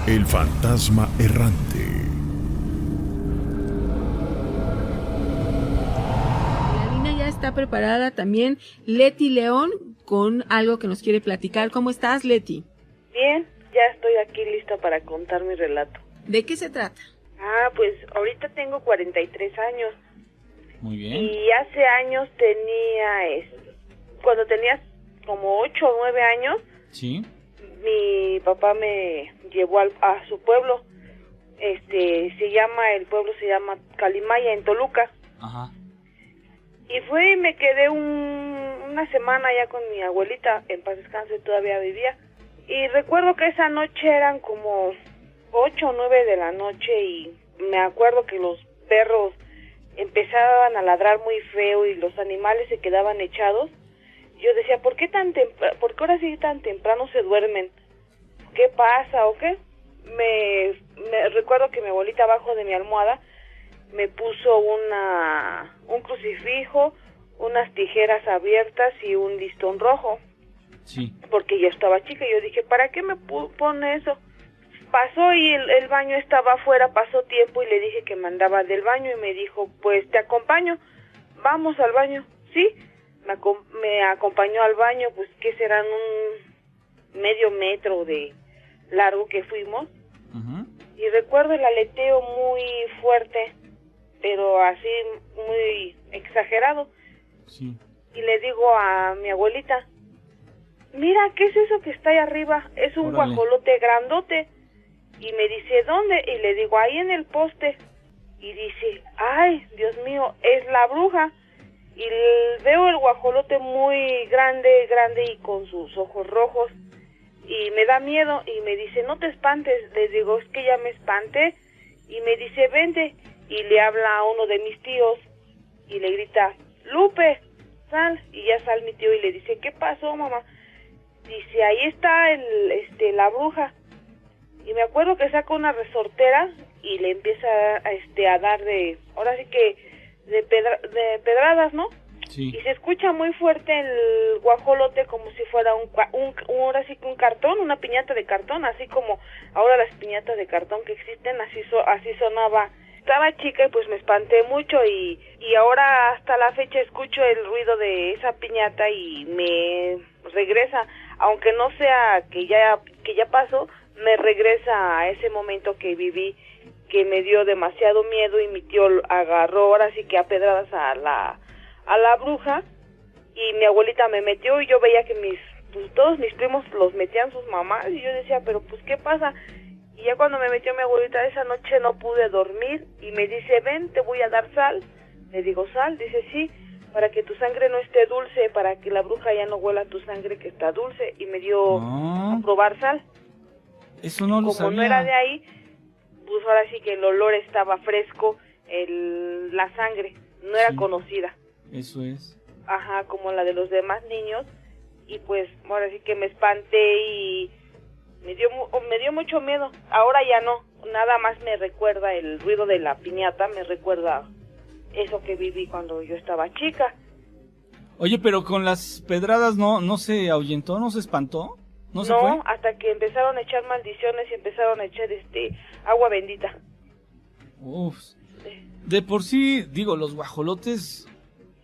El fantasma errante. La línea ya está preparada también Leti León con algo que nos quiere platicar. ¿Cómo estás, Leti? Bien, ya estoy aquí lista para contar mi relato. ¿De qué se trata? Pues ahorita tengo 43 años. Muy bien. Y hace años cuando tenías como 8 o 9 años, Sí. mi papá me llevó a su pueblo. El pueblo se llama Calimaya, en Toluca. Ajá. Y fui y me quedé una semana allá con mi abuelita, en paz descanse, todavía vivía. Y recuerdo que esa noche eran como 8 o 9 de la noche y me acuerdo que los perros empezaban a ladrar muy feo y los animales se quedaban echados. Yo decía, ¿por qué ahora sí tan temprano se duermen? ¿Qué pasa o qué? Me recuerdo que mi abuelita abajo de mi almohada me puso un crucifijo, unas tijeras abiertas y un listón rojo. Sí. Porque yo estaba chica y yo dije, ¿para qué me pone eso? Pasó y el baño estaba afuera, pasó tiempo y le dije que me andaba del baño y me dijo, pues te acompaño, vamos al baño. Sí, me acompañó al baño, pues que serán un medio metro de largo que fuimos. Uh-huh. Y recuerdo el aleteo muy fuerte, pero así muy exagerado. Sí. Y le digo a mi abuelita, mira, ¿qué es eso que está ahí arriba? Es un Órale. guajolote grandote. Y me dice, ¿dónde? Y le digo, ahí en el poste. Y dice, ay, Dios mío, es la bruja. Y veo el guajolote muy grande y con sus ojos rojos. Y me da miedo y me dice, no te espantes. Le digo, es que ya me espanté. Y me dice, vente. Y le habla a uno de mis tíos y le grita, Lupe, sal. Y ya sale mi tío y le dice, ¿qué pasó, mamá? Dice, ahí está la bruja. Y me acuerdo que saca una resortera y le empieza a dar ahora sí que de pedradas, ¿no? Sí. Y se escucha muy fuerte el guajolote como si fuera ahora sí que un cartón, una piñata de cartón, así como ahora las piñatas de cartón que existen, así sonaba. Estaba chica y pues me espanté mucho y ahora hasta la fecha escucho el ruido de esa piñata y me regresa, aunque no sea que ya pasó, me regresa a ese momento que viví, que me dio demasiado miedo y mi tío agarró ahora sí que a pedradas a la bruja y mi abuelita me metió y yo veía que todos mis primos los metían sus mamás y yo decía, pero pues ¿qué pasa? Y ya cuando me metió mi abuelita esa noche no pude dormir y me dice, ven, te voy a dar sal. Le digo, ¿sal? Dice, sí, para que tu sangre no esté dulce, para que la bruja ya no huela tu sangre que está dulce. Y me dio a probar sal. Eso no lo sabía. Como no era de ahí, pues ahora sí que el olor estaba fresco, la sangre no era conocida. Eso es. Ajá, como la de los demás niños. Y pues ahora sí que me espanté y me dio mucho miedo. Ahora ya no, nada más me recuerda el ruido de la piñata, me recuerda eso que viví cuando yo estaba chica. Oye, pero con las pedradas no se ahuyentó, no se espantó, no se fue. No, hasta que empezaron a echar maldiciones y empezaron a echar agua bendita. Uf. De por sí, digo, los guajolotes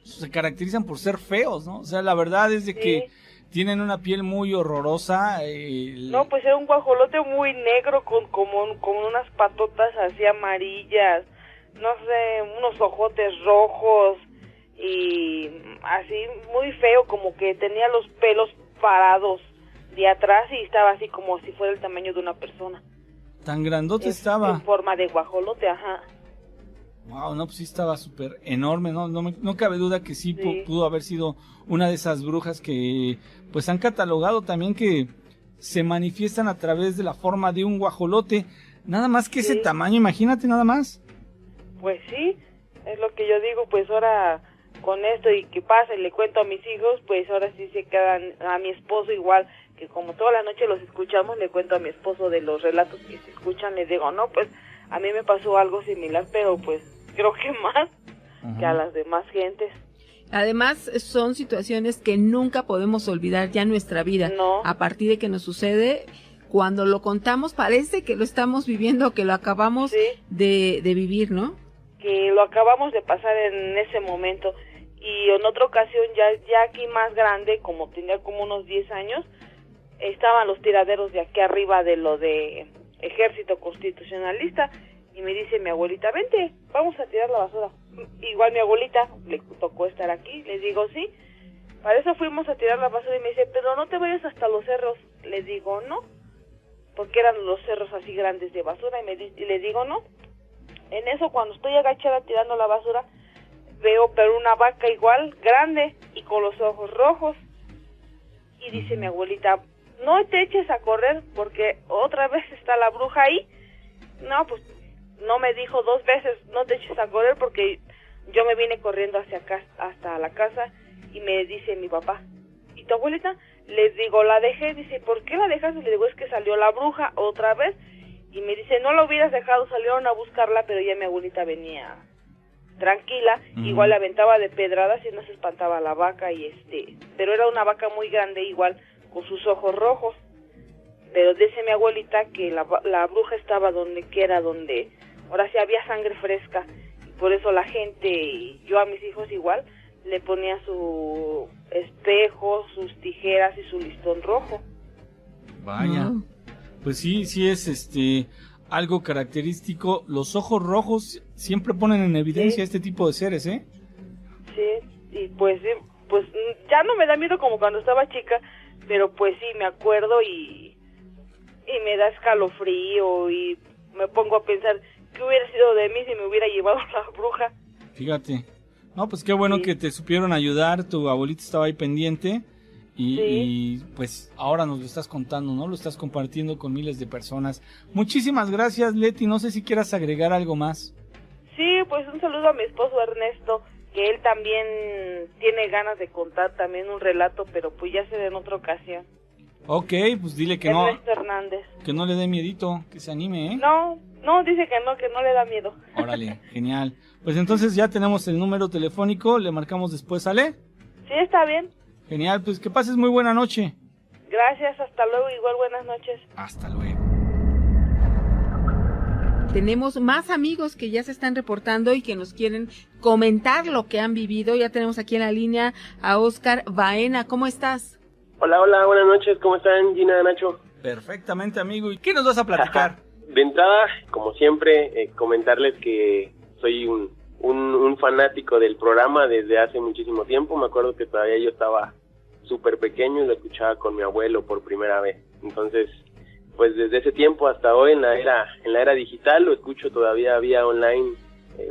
se caracterizan por ser feos, ¿no? O sea, la verdad es de que tienen una piel muy horrorosa. No, pues era un guajolote muy negro con unas patotas así amarillas, no sé, unos ojotes rojos y así muy feo, como que tenía los pelos parados de atrás y estaba así como si fuera el tamaño de una persona. Tan grandote estaba. En forma de guajolote, ajá. Wow, no, pues sí estaba súper enorme, no cabe duda que sí, pudo haber sido una de esas brujas que pues han catalogado también que se manifiestan a través de la forma de un guajolote, nada más que ese tamaño, imagínate nada más. Pues sí, es lo que yo digo, pues ahora con esto y que pasa y le cuento a mis hijos, pues ahora sí se quedan, a mi esposo igual, que como toda la noche los escuchamos, le cuento a mi esposo de los relatos que se escuchan, le digo, no, pues a mí me pasó algo similar, pero pues creo que más que a las demás gentes. Además, son situaciones que nunca podemos olvidar ya en nuestra vida. No. A partir de que nos sucede, cuando lo contamos parece que lo estamos viviendo, que lo acabamos de vivir, ¿no? Que lo acabamos de pasar en ese momento. Y en otra ocasión, ya aquí más grande, como tenía como unos 10 años, estaban los tiraderos de aquí arriba de lo de Ejército Constitucionalista, y me dice mi abuelita, vente, vamos a tirar la basura. Igual mi abuelita le tocó estar aquí, le digo sí, para eso fuimos a tirar la basura, y me dice, pero no te vayas hasta los cerros. Le digo no, porque eran los cerros así grandes de basura, y le digo no. En eso, cuando estoy agachada tirando la basura, veo pero una vaca igual, grande, y con los ojos rojos, y dice mi abuelita, no te eches a correr, porque otra vez está la bruja ahí. No, pues, no me dijo 2 veces, no te eches a correr, porque yo me vine corriendo hacia acá, hasta la casa, y me dice mi papá, ¿y tu abuelita? Les digo, la dejé. Dice, ¿por qué la dejaste? Le digo, es que salió la bruja otra vez, y me dice, no la hubieras dejado, salieron a buscarla, pero ya mi abuelita venía tranquila, igual le aventaba de pedradas y no se espantaba la vaca, pero era una vaca muy grande, igual con sus ojos rojos. Pero dice mi abuelita que la bruja estaba donde ahora sí había sangre fresca, y por eso la gente, y yo a mis hijos igual, le ponía su espejo, sus tijeras y su listón rojo. Vaya, pues sí es algo característico. Los ojos rojos siempre ponen en evidencia este tipo de seres, ¿eh? Sí, y pues ya no me da miedo como cuando estaba chica, pero pues sí, me acuerdo y me da escalofrío, y me pongo a pensar qué hubiera sido de mí si me hubiera llevado la bruja. Fíjate. No, pues qué bueno que te supieron ayudar, tu abuelita estaba ahí pendiente, y pues ahora nos lo estás contando, ¿no? Lo estás compartiendo con miles de personas. Muchísimas gracias, Leti. No sé si quieras agregar algo más. Sí, pues un saludo a mi esposo Ernesto, que él también tiene ganas de contar también un relato, pero pues ya será en otra ocasión. Ok, pues dile que Ernesto Hernández. Que no le dé miedito, que se anime, ¿eh? No, dice que no le da miedo. Órale, genial. Pues entonces ya tenemos el número telefónico, le marcamos después, ¿sale? Sí, está bien. Genial, pues que pases muy buena noche. Gracias, hasta luego, igual buenas noches. Hasta luego. Tenemos más amigos que ya se están reportando y que nos quieren comentar lo que han vivido. Ya tenemos aquí en la línea a Oscar Baena. ¿Cómo estás? Hola, buenas noches. ¿Cómo están, Gina, Nacho? Perfectamente, amigo. ¿Y qué nos vas a platicar? De entrada, como siempre, comentarles que soy un fanático del programa desde hace muchísimo tiempo. Me acuerdo que todavía yo estaba súper pequeño y lo escuchaba con mi abuelo por primera vez. Entonces, pues desde ese tiempo hasta hoy, en la era digital, lo escucho todavía vía online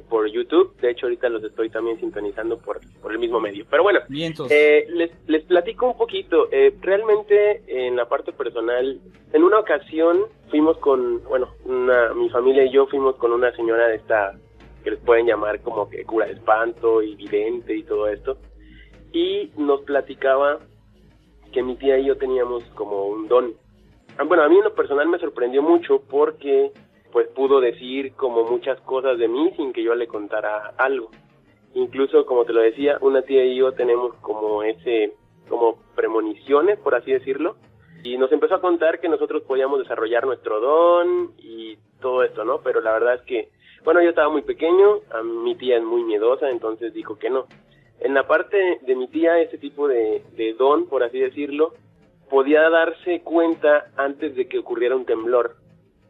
por YouTube. De hecho, ahorita los estoy también sintonizando por el mismo medio. Pero bueno, les platico un poquito. Realmente, en la parte personal, en una ocasión fuimos mi familia y yo fuimos con una señora de esta que les pueden llamar como que cura de espanto y vidente y todo esto, y nos platicaba que mi tía y yo teníamos como un don. Bueno, a mí en lo personal me sorprendió mucho porque pues pudo decir como muchas cosas de mí sin que yo le contara algo. Incluso, como te lo decía, una tía y yo tenemos como premoniciones, por así decirlo, y nos empezó a contar que nosotros podíamos desarrollar nuestro don y todo esto, ¿no? Pero la verdad es que, bueno, yo estaba muy pequeño, a mi tía es muy miedosa, entonces dijo que no. En la parte de mi tía, ese tipo de don, por así decirlo, podía darse cuenta antes de que ocurriera un temblor.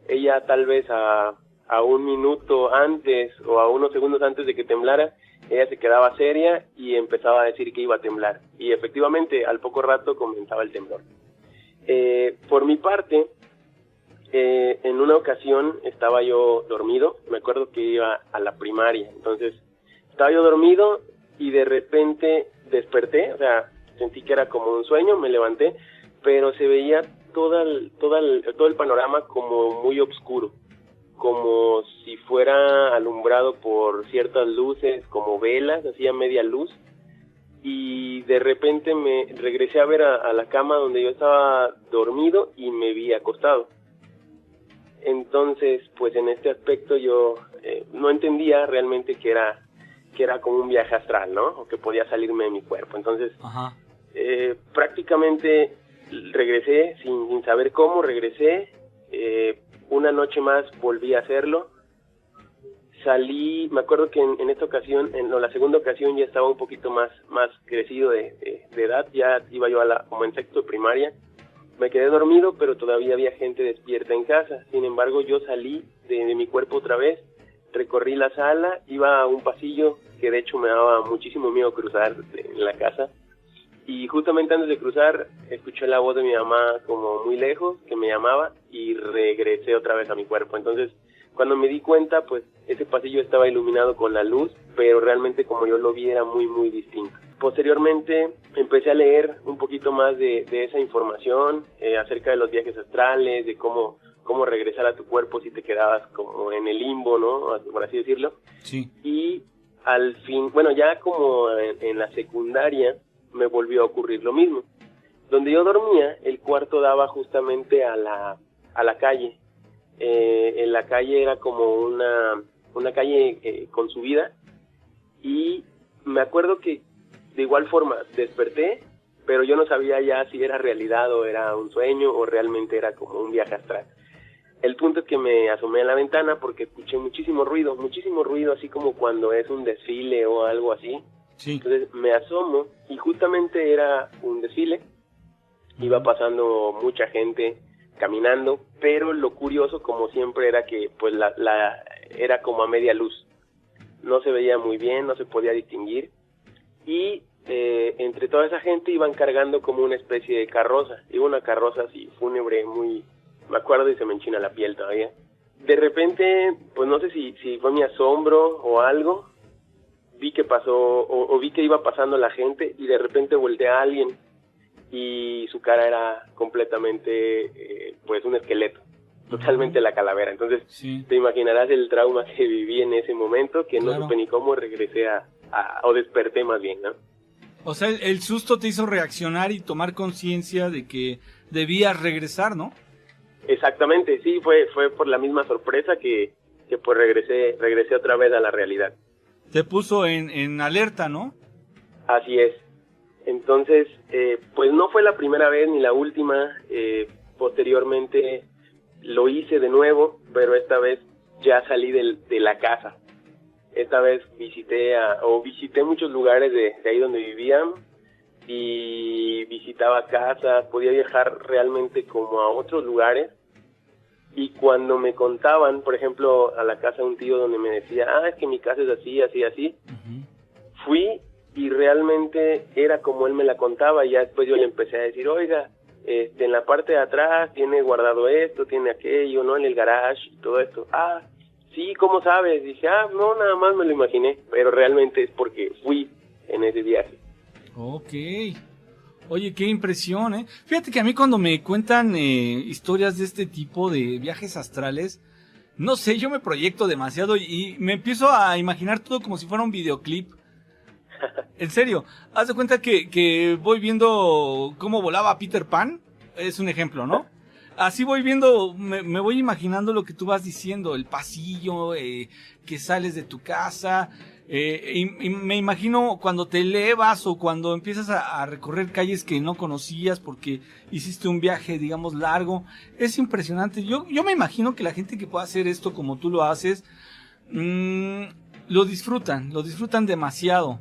Ella tal vez a un minuto antes o a unos segundos antes de que temblara, ella se quedaba seria y empezaba a decir que iba a temblar. Y efectivamente, al poco rato comenzaba el temblor. Por mi parte, en una ocasión estaba yo dormido. Me acuerdo que iba a la primaria. Entonces, estaba yo dormido y de repente desperté. O sea, sentí que era como un sueño, me levanté, pero se veía todo el panorama como muy oscuro, como si fuera alumbrado por ciertas luces, como velas, así a media luz, y de repente me regresé a ver a la cama donde yo estaba dormido y me vi acostado. Entonces, pues en este aspecto yo no entendía realmente que era como un viaje astral, ¿no? O que podía salirme de mi cuerpo. Entonces, prácticamente regresé sin saber cómo, regresé, una noche más volví a hacerlo, salí, me acuerdo que en esta ocasión, la segunda ocasión ya estaba un poquito más crecido de edad, ya iba yo como en sexto de primaria, me quedé dormido, pero todavía había gente despierta en casa, sin embargo yo salí de mi cuerpo otra vez, recorrí la sala, iba a un pasillo que de hecho me daba muchísimo miedo cruzar en la casa, y justamente antes de cruzar escuché la voz de mi mamá como muy lejos, que me llamaba, y regresé otra vez a mi cuerpo. Entonces, cuando me di cuenta, pues ese pasillo estaba iluminado con la luz, pero realmente como yo lo vi era muy, muy distinto. Posteriormente empecé a leer un poquito más de esa información acerca de los viajes astrales, de cómo regresar a tu cuerpo si te quedabas como en el limbo, ¿no? Por así decirlo. Sí. Y al fin, bueno, ya como en la secundaria me volvió a ocurrir lo mismo. Donde yo dormía, el cuarto daba justamente a la calle. En la calle era como una calle con subida, y me acuerdo que de igual forma desperté, pero yo no sabía ya si era realidad o era un sueño o realmente era como un viaje astral. El punto es que me asomé a la ventana porque escuché muchísimo ruido, así como cuando es un desfile o algo así. Sí. Entonces me asomo y justamente era un desfile, iba pasando mucha gente caminando, pero lo curioso, como siempre, era que pues era como a media luz, no se veía muy bien, no se podía distinguir, y entre toda esa gente iban cargando como una especie de carroza, iba una carroza así fúnebre, muy, me acuerdo y se me enchina la piel todavía. De repente, pues no sé si fue mi asombro o algo, vi que pasó, o vi que iba pasando la gente, y de repente volteé a alguien, y su cara era completamente, pues un esqueleto, totalmente la calavera. Entonces, sí, te imaginarás el trauma que viví en ese momento, que no supe ni cómo regresé o desperté más bien, ¿no? O sea, el susto te hizo reaccionar y tomar conciencia de que debías regresar, ¿no? Exactamente, sí, fue por la misma sorpresa que pues regresé otra vez a la realidad. Te puso en alerta, ¿no? Así es. Entonces, pues no fue la primera vez ni la última. Posteriormente lo hice de nuevo, pero esta vez ya salí de la casa. Esta vez visité muchos lugares de ahí donde vivían, y visitaba casas, podía viajar realmente como a otros lugares. Y cuando me contaban, por ejemplo, a la casa de un tío donde me decía, es que mi casa es así, así, así, fui y realmente era como él me la contaba, y ya después yo le empecé a decir, oiga, en la parte de atrás tiene guardado esto, tiene aquello, ¿no? En el garage y todo esto. Sí, ¿cómo sabes? Dije, no, nada más me lo imaginé, pero realmente es porque fui en ese viaje. Ok. Oye, qué impresión, ¿eh? Fíjate que a mí cuando me cuentan historias de este tipo de viajes astrales, no sé, yo me proyecto demasiado y me empiezo a imaginar todo como si fuera un videoclip. En serio, haz de cuenta que voy viendo cómo volaba Peter Pan, es un ejemplo, ¿no? Así voy viendo, me voy imaginando lo que tú vas diciendo, el pasillo, que sales de tu casa, y me imagino cuando te elevas o cuando empiezas a recorrer calles que no conocías porque hiciste un viaje, digamos, largo. Es impresionante. Yo me imagino que la gente que pueda hacer esto como tú lo haces, lo disfrutan demasiado.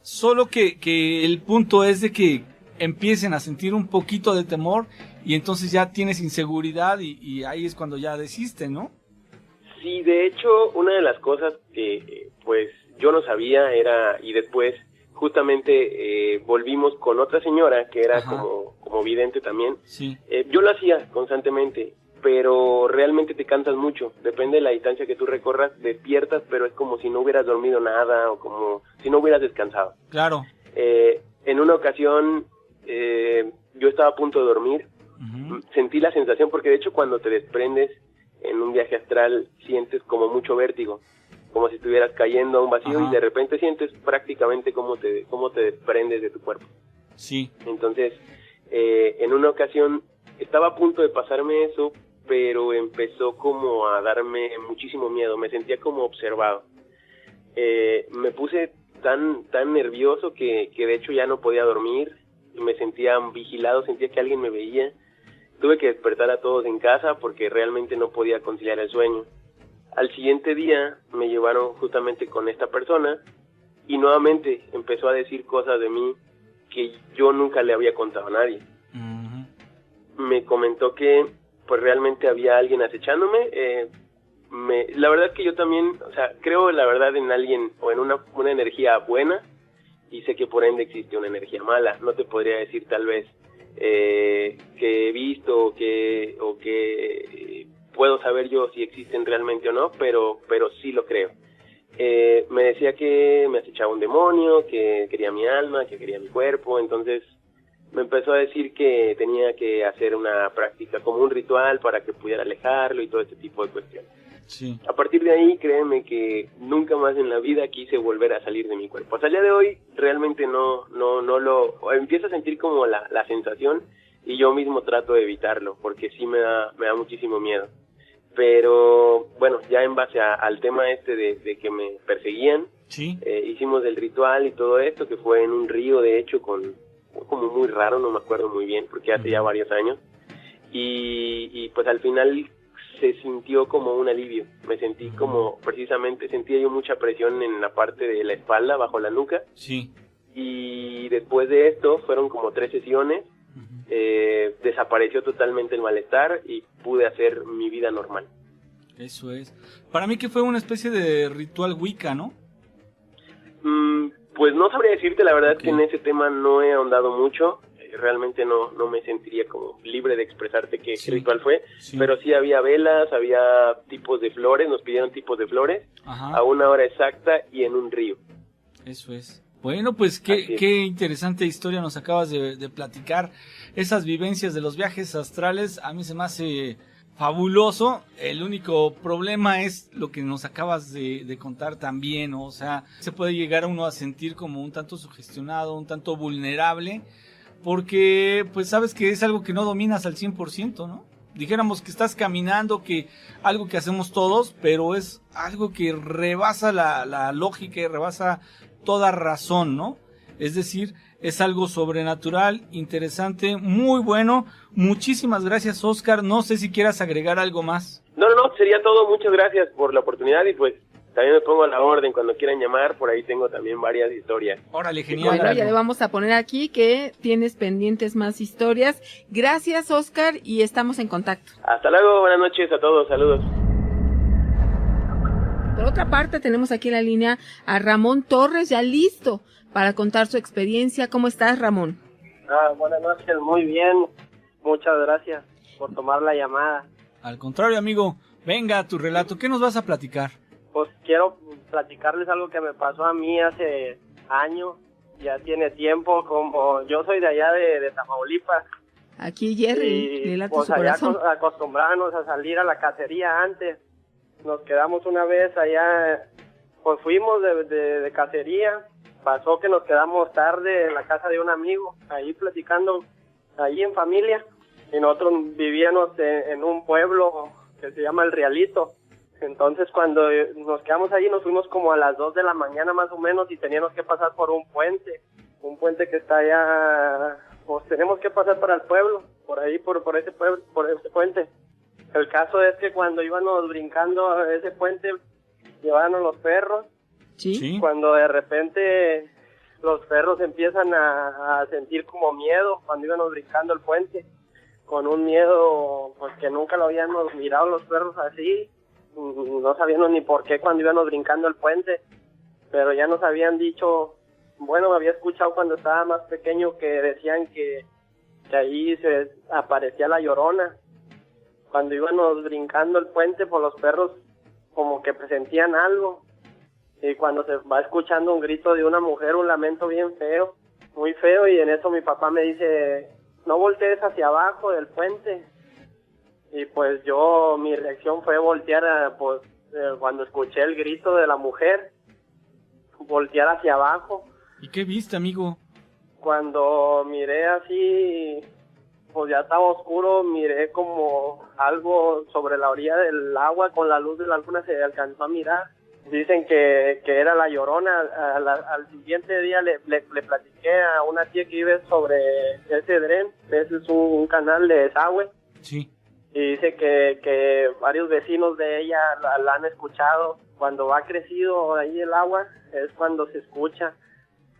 Solo que el punto es de que empiecen a sentir un poquito de temor y entonces ya tienes inseguridad y ahí es cuando ya desistes, ¿no? Sí, de hecho, una de las cosas que pues yo no sabía era, y después justamente volvimos con otra señora que era como vidente también. Sí. Yo lo hacía constantemente, pero realmente te cansas mucho, depende de la distancia que tú recorras, despiertas, pero es como si no hubieras dormido nada o como si no hubieras descansado. Claro. En una ocasión yo estaba a punto de dormir, sentí la sensación, porque de hecho cuando te desprendes en un viaje astral sientes como mucho vértigo, como si estuvieras cayendo a un vacío y de repente sientes prácticamente cómo te desprendes de tu cuerpo. Sí. Entonces, en una ocasión estaba a punto de pasarme eso, pero empezó como a darme muchísimo miedo, me sentía como observado. Me puse tan nervioso que de hecho ya no podía dormir, me sentía vigilado, sentía que alguien me veía. Tuve que despertar a todos en casa porque realmente no podía conciliar el sueño. Al siguiente día me llevaron justamente con esta persona y nuevamente empezó a decir cosas de mí que yo nunca le había contado a nadie. Me comentó que pues realmente había alguien acechándome. La verdad es que yo también, o sea, creo la verdad en alguien o en una energía buena y sé que por ende existe una energía mala. No te podría decir tal vez que he visto o que puedo saber yo si existen realmente o no, pero sí lo creo. Me decía que me acechaba un demonio, que quería mi alma, que quería mi cuerpo. Entonces me empezó a decir que tenía que hacer una práctica como un ritual para que pudiera alejarlo y todo este tipo de cuestiones. Sí. A partir de ahí, créeme que nunca más en la vida quise volver a salir de mi cuerpo. Hasta el día de hoy realmente no lo empiezo a sentir como la sensación y yo mismo trato de evitarlo porque sí me da muchísimo miedo. Pero bueno, ya en base al tema de que me perseguían, Sí. Hicimos el ritual y todo esto, que fue en un río, de hecho, como muy raro, no me acuerdo muy bien, porque hace ya varios años, y pues al final se sintió como un alivio. Me sentí como, precisamente, sentía yo mucha presión en la parte de la espalda, bajo la nuca, Sí. y después de esto, fueron como 3 sesiones, desapareció totalmente el malestar y pude hacer mi vida normal. Eso es. Para mí que fue una especie de ritual Wicca, ¿no? Pues no sabría decirte, la verdad. Okay. Que en ese tema no he ahondado mucho. Realmente no me sentiría como libre de expresarte qué ritual fue, sí. Pero sí había velas, había tipos de flores, nos pidieron tipos de flores, Ajá. a una hora exacta y en un río. Eso es. Bueno, pues qué interesante historia nos acabas de platicar. Esas vivencias de los viajes astrales a mí se me hace fabuloso. El único problema es lo que nos acabas de contar también, ¿no? O sea, se puede llegar a uno a sentir como un tanto sugestionado, un tanto vulnerable, porque pues sabes que es algo que no dominas al 100%, ¿no? Dijéramos que estás caminando, que algo que hacemos todos, pero es algo que rebasa la lógica y rebasa toda razón, ¿no? Es decir, es algo sobrenatural, interesante, muy bueno. Muchísimas gracias, Oscar. No sé si quieras agregar algo más. No, sería todo. Muchas gracias por la oportunidad y pues también me pongo a la orden cuando quieran llamar. Por ahí tengo también varias historias. Órale, genial. Bueno, ya le vamos a poner aquí que tienes pendientes más historias. Gracias, Oscar, y estamos en contacto. Hasta luego, buenas noches a todos, saludos. Por otra parte, tenemos aquí en la línea a Ramón Torres, ya listo para contar su experiencia. ¿Cómo estás, Ramón? Buenas noches, muy bien. Muchas gracias por tomar la llamada. Al contrario, amigo, venga tu relato. ¿Qué nos vas a platicar? Pues quiero platicarles algo que me pasó a mí hace años. Ya tiene tiempo, como yo soy de allá de Tamaulipas. Aquí Jerry, le late pues su corazón. Acostumbrábamos a salir a la cacería antes. Nos quedamos una vez allá, pues fuimos de cacería. Pasó que nos quedamos tarde en la casa de un amigo, ahí platicando, ahí en familia. Y nosotros vivíamos en un pueblo que se llama El Realito. Entonces cuando nos quedamos ahí nos fuimos como a las 2 de la mañana más o menos y teníamos que pasar por un puente que está allá, pues tenemos que pasar para el pueblo, por ahí, por ese pueblo, por ese puente. El caso es que cuando íbamos brincando ese puente, llevaban los perros. Sí. Cuando de repente los perros empiezan a sentir como miedo cuando íbamos brincando el puente, con un miedo pues que nunca lo habíamos mirado los perros así, no sabíamos ni por qué cuando íbamos brincando el puente, pero ya nos habían dicho, bueno, había escuchado cuando estaba más pequeño que decían que ahí se aparecía la Llorona. Cuando íbamos brincando el puente, pues los perros como que presentían algo. Y cuando se va escuchando un grito de una mujer, un lamento bien feo, muy feo, y en eso mi papá me dice, no voltees hacia abajo del puente. Y pues mi reacción fue voltear, cuando escuché el grito de la mujer, voltear hacia abajo. ¿Y qué viste, amigo? Cuando miré así, pues ya estaba oscuro, miré como algo sobre la orilla del agua, con la luz de la luna se alcanzó a mirar. Dicen que era la Llorona. Al siguiente día le platiqué a una tía que vive sobre ese dren. Ese es un canal de desagüe. Sí. Y dice que varios vecinos de ella la han escuchado. Cuando ha crecido ahí el agua es cuando se escucha.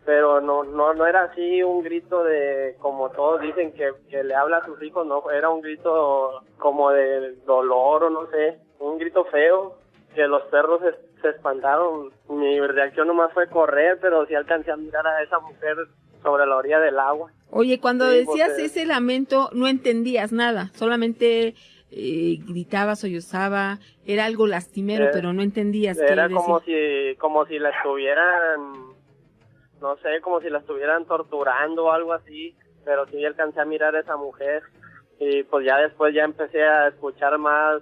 Pero no era así un grito de, como todos dicen que le habla a sus hijos, no, era un grito como de dolor o no sé, un grito feo, que los perros se espantaron. Mi reacción nomás fue correr, pero sí alcancé a mirar a esa mujer sobre la orilla del agua. Oye, cuando Sí, decías porque ese lamento, no entendías nada, solamente gritaba, sollozaba, era algo lastimero, pero no entendías qué era decía. como si la estuvieran, no sé, como si la estuvieran torturando o algo así, pero sí alcancé a mirar a esa mujer. Y pues ya después ya empecé a escuchar más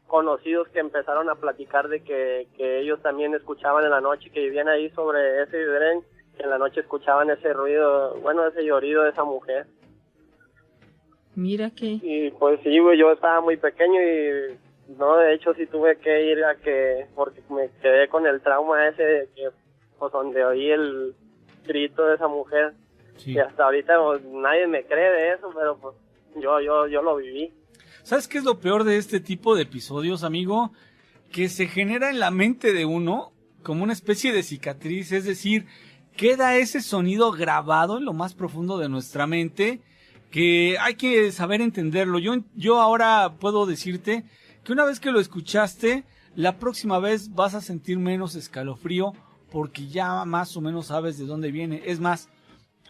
conocidos que empezaron a platicar de que ellos también escuchaban en la noche, que vivían ahí sobre ese dren, que en la noche escuchaban ese ruido, bueno, ese llorido de esa mujer. Mira que... Y pues sí, güey, yo estaba muy pequeño y no, de hecho sí tuve que ir porque me quedé con el trauma ese de que, pues donde oí el grito de esa mujer. Sí. Y hasta ahorita pues, nadie me cree de eso, pero pues yo lo viví. ¿Sabes qué es lo peor de este tipo de episodios, amigo? Que se genera en la mente de uno como una especie de cicatriz, es decir, queda ese sonido grabado en lo más profundo de nuestra mente, que hay que saber entenderlo. Yo ahora puedo decirte que una vez que lo escuchaste, la próxima vez vas a sentir menos escalofrío, porque ya más o menos sabes de dónde viene. Es más,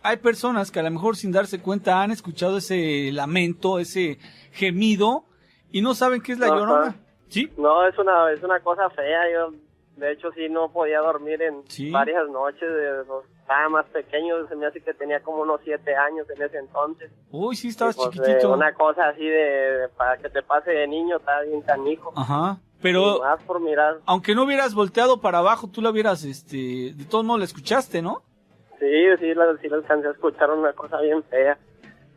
hay personas que a lo mejor sin darse cuenta han escuchado ese lamento, ese gemido, y no saben qué es la Llorona. ¿Sí? No, es una cosa fea. Yo, de hecho, sí no podía dormir en varias noches. Estaba más pequeño, se me hace que tenía como unos 7 años en ese entonces. Uy, sí, estabas pues, chiquitito. Una cosa así de para que te pase de niño, está bien canijo. Ajá. Pero, y más por mirar. Aunque no hubieras volteado para abajo, tú la hubieras, de todos modos la escuchaste, ¿no? Sí la alcancé a escuchar, una cosa bien fea.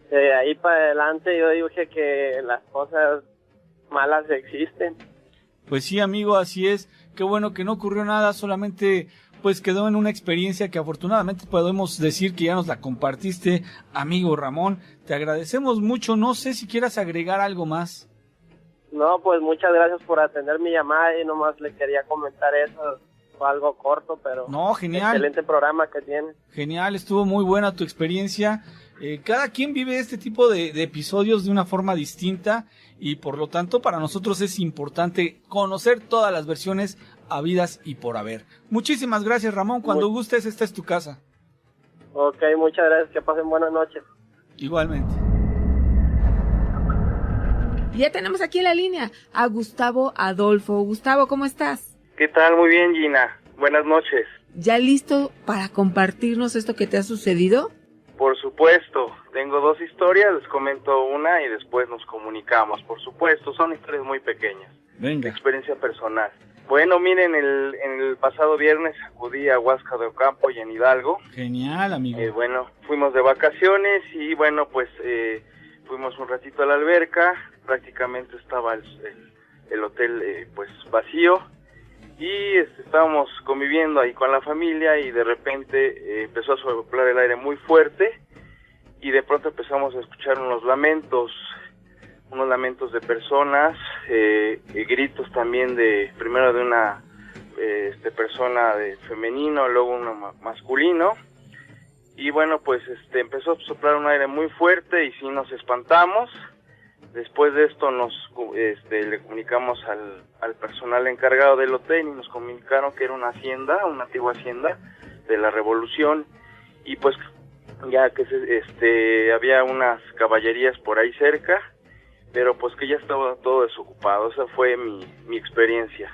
De ahí para adelante yo dije que las cosas malas existen. Pues sí, amigo, así es. Qué bueno que no ocurrió nada, solamente pues quedó en una experiencia que afortunadamente podemos decir que ya nos la compartiste, amigo Ramón. Te agradecemos mucho, no sé si quieras agregar algo más. No, pues muchas gracias por atender mi llamada y nomás le quería comentar eso. Fue algo corto, pero no, genial. Excelente programa que tiene. Genial, estuvo muy buena tu experiencia. Cada quien vive este tipo de episodios de una forma distinta y por lo tanto para nosotros es importante conocer todas las versiones habidas y por haber. Muchísimas gracias, Ramón. Cuando gustes, esta es tu casa. Ok, muchas gracias. Que pasen buenas noches. Igualmente. Ya tenemos aquí en la línea a Gustavo Adolfo. Gustavo, ¿cómo estás? ¿Qué tal? Muy bien, Gina. Buenas noches. ¿Ya listo para compartirnos esto que te ha sucedido? Por supuesto. Tengo 2 historias, les comento una y después nos comunicamos. Por supuesto, son historias muy pequeñas. Venga. Experiencia personal. Bueno, miren, en el pasado viernes acudí a Huasca de Ocampo y en Hidalgo. Genial, amigo. Bueno, fuimos de vacaciones y bueno, pues fuimos un ratito a la alberca. Prácticamente estaba el hotel pues vacío. Y estábamos conviviendo ahí con la familia y de repente empezó a soplar el aire muy fuerte y de pronto empezamos a escuchar unos lamentos de personas, gritos también primero de una persona de femenino, luego uno masculino y bueno pues empezó a soplar un aire muy fuerte y sí nos espantamos. Después de esto le comunicamos al personal encargado del hotel y nos comunicaron que era una antigua hacienda de la Revolución y pues ya que había unas caballerías por ahí cerca, pero pues que ya estaba todo desocupado. Esa fue mi experiencia.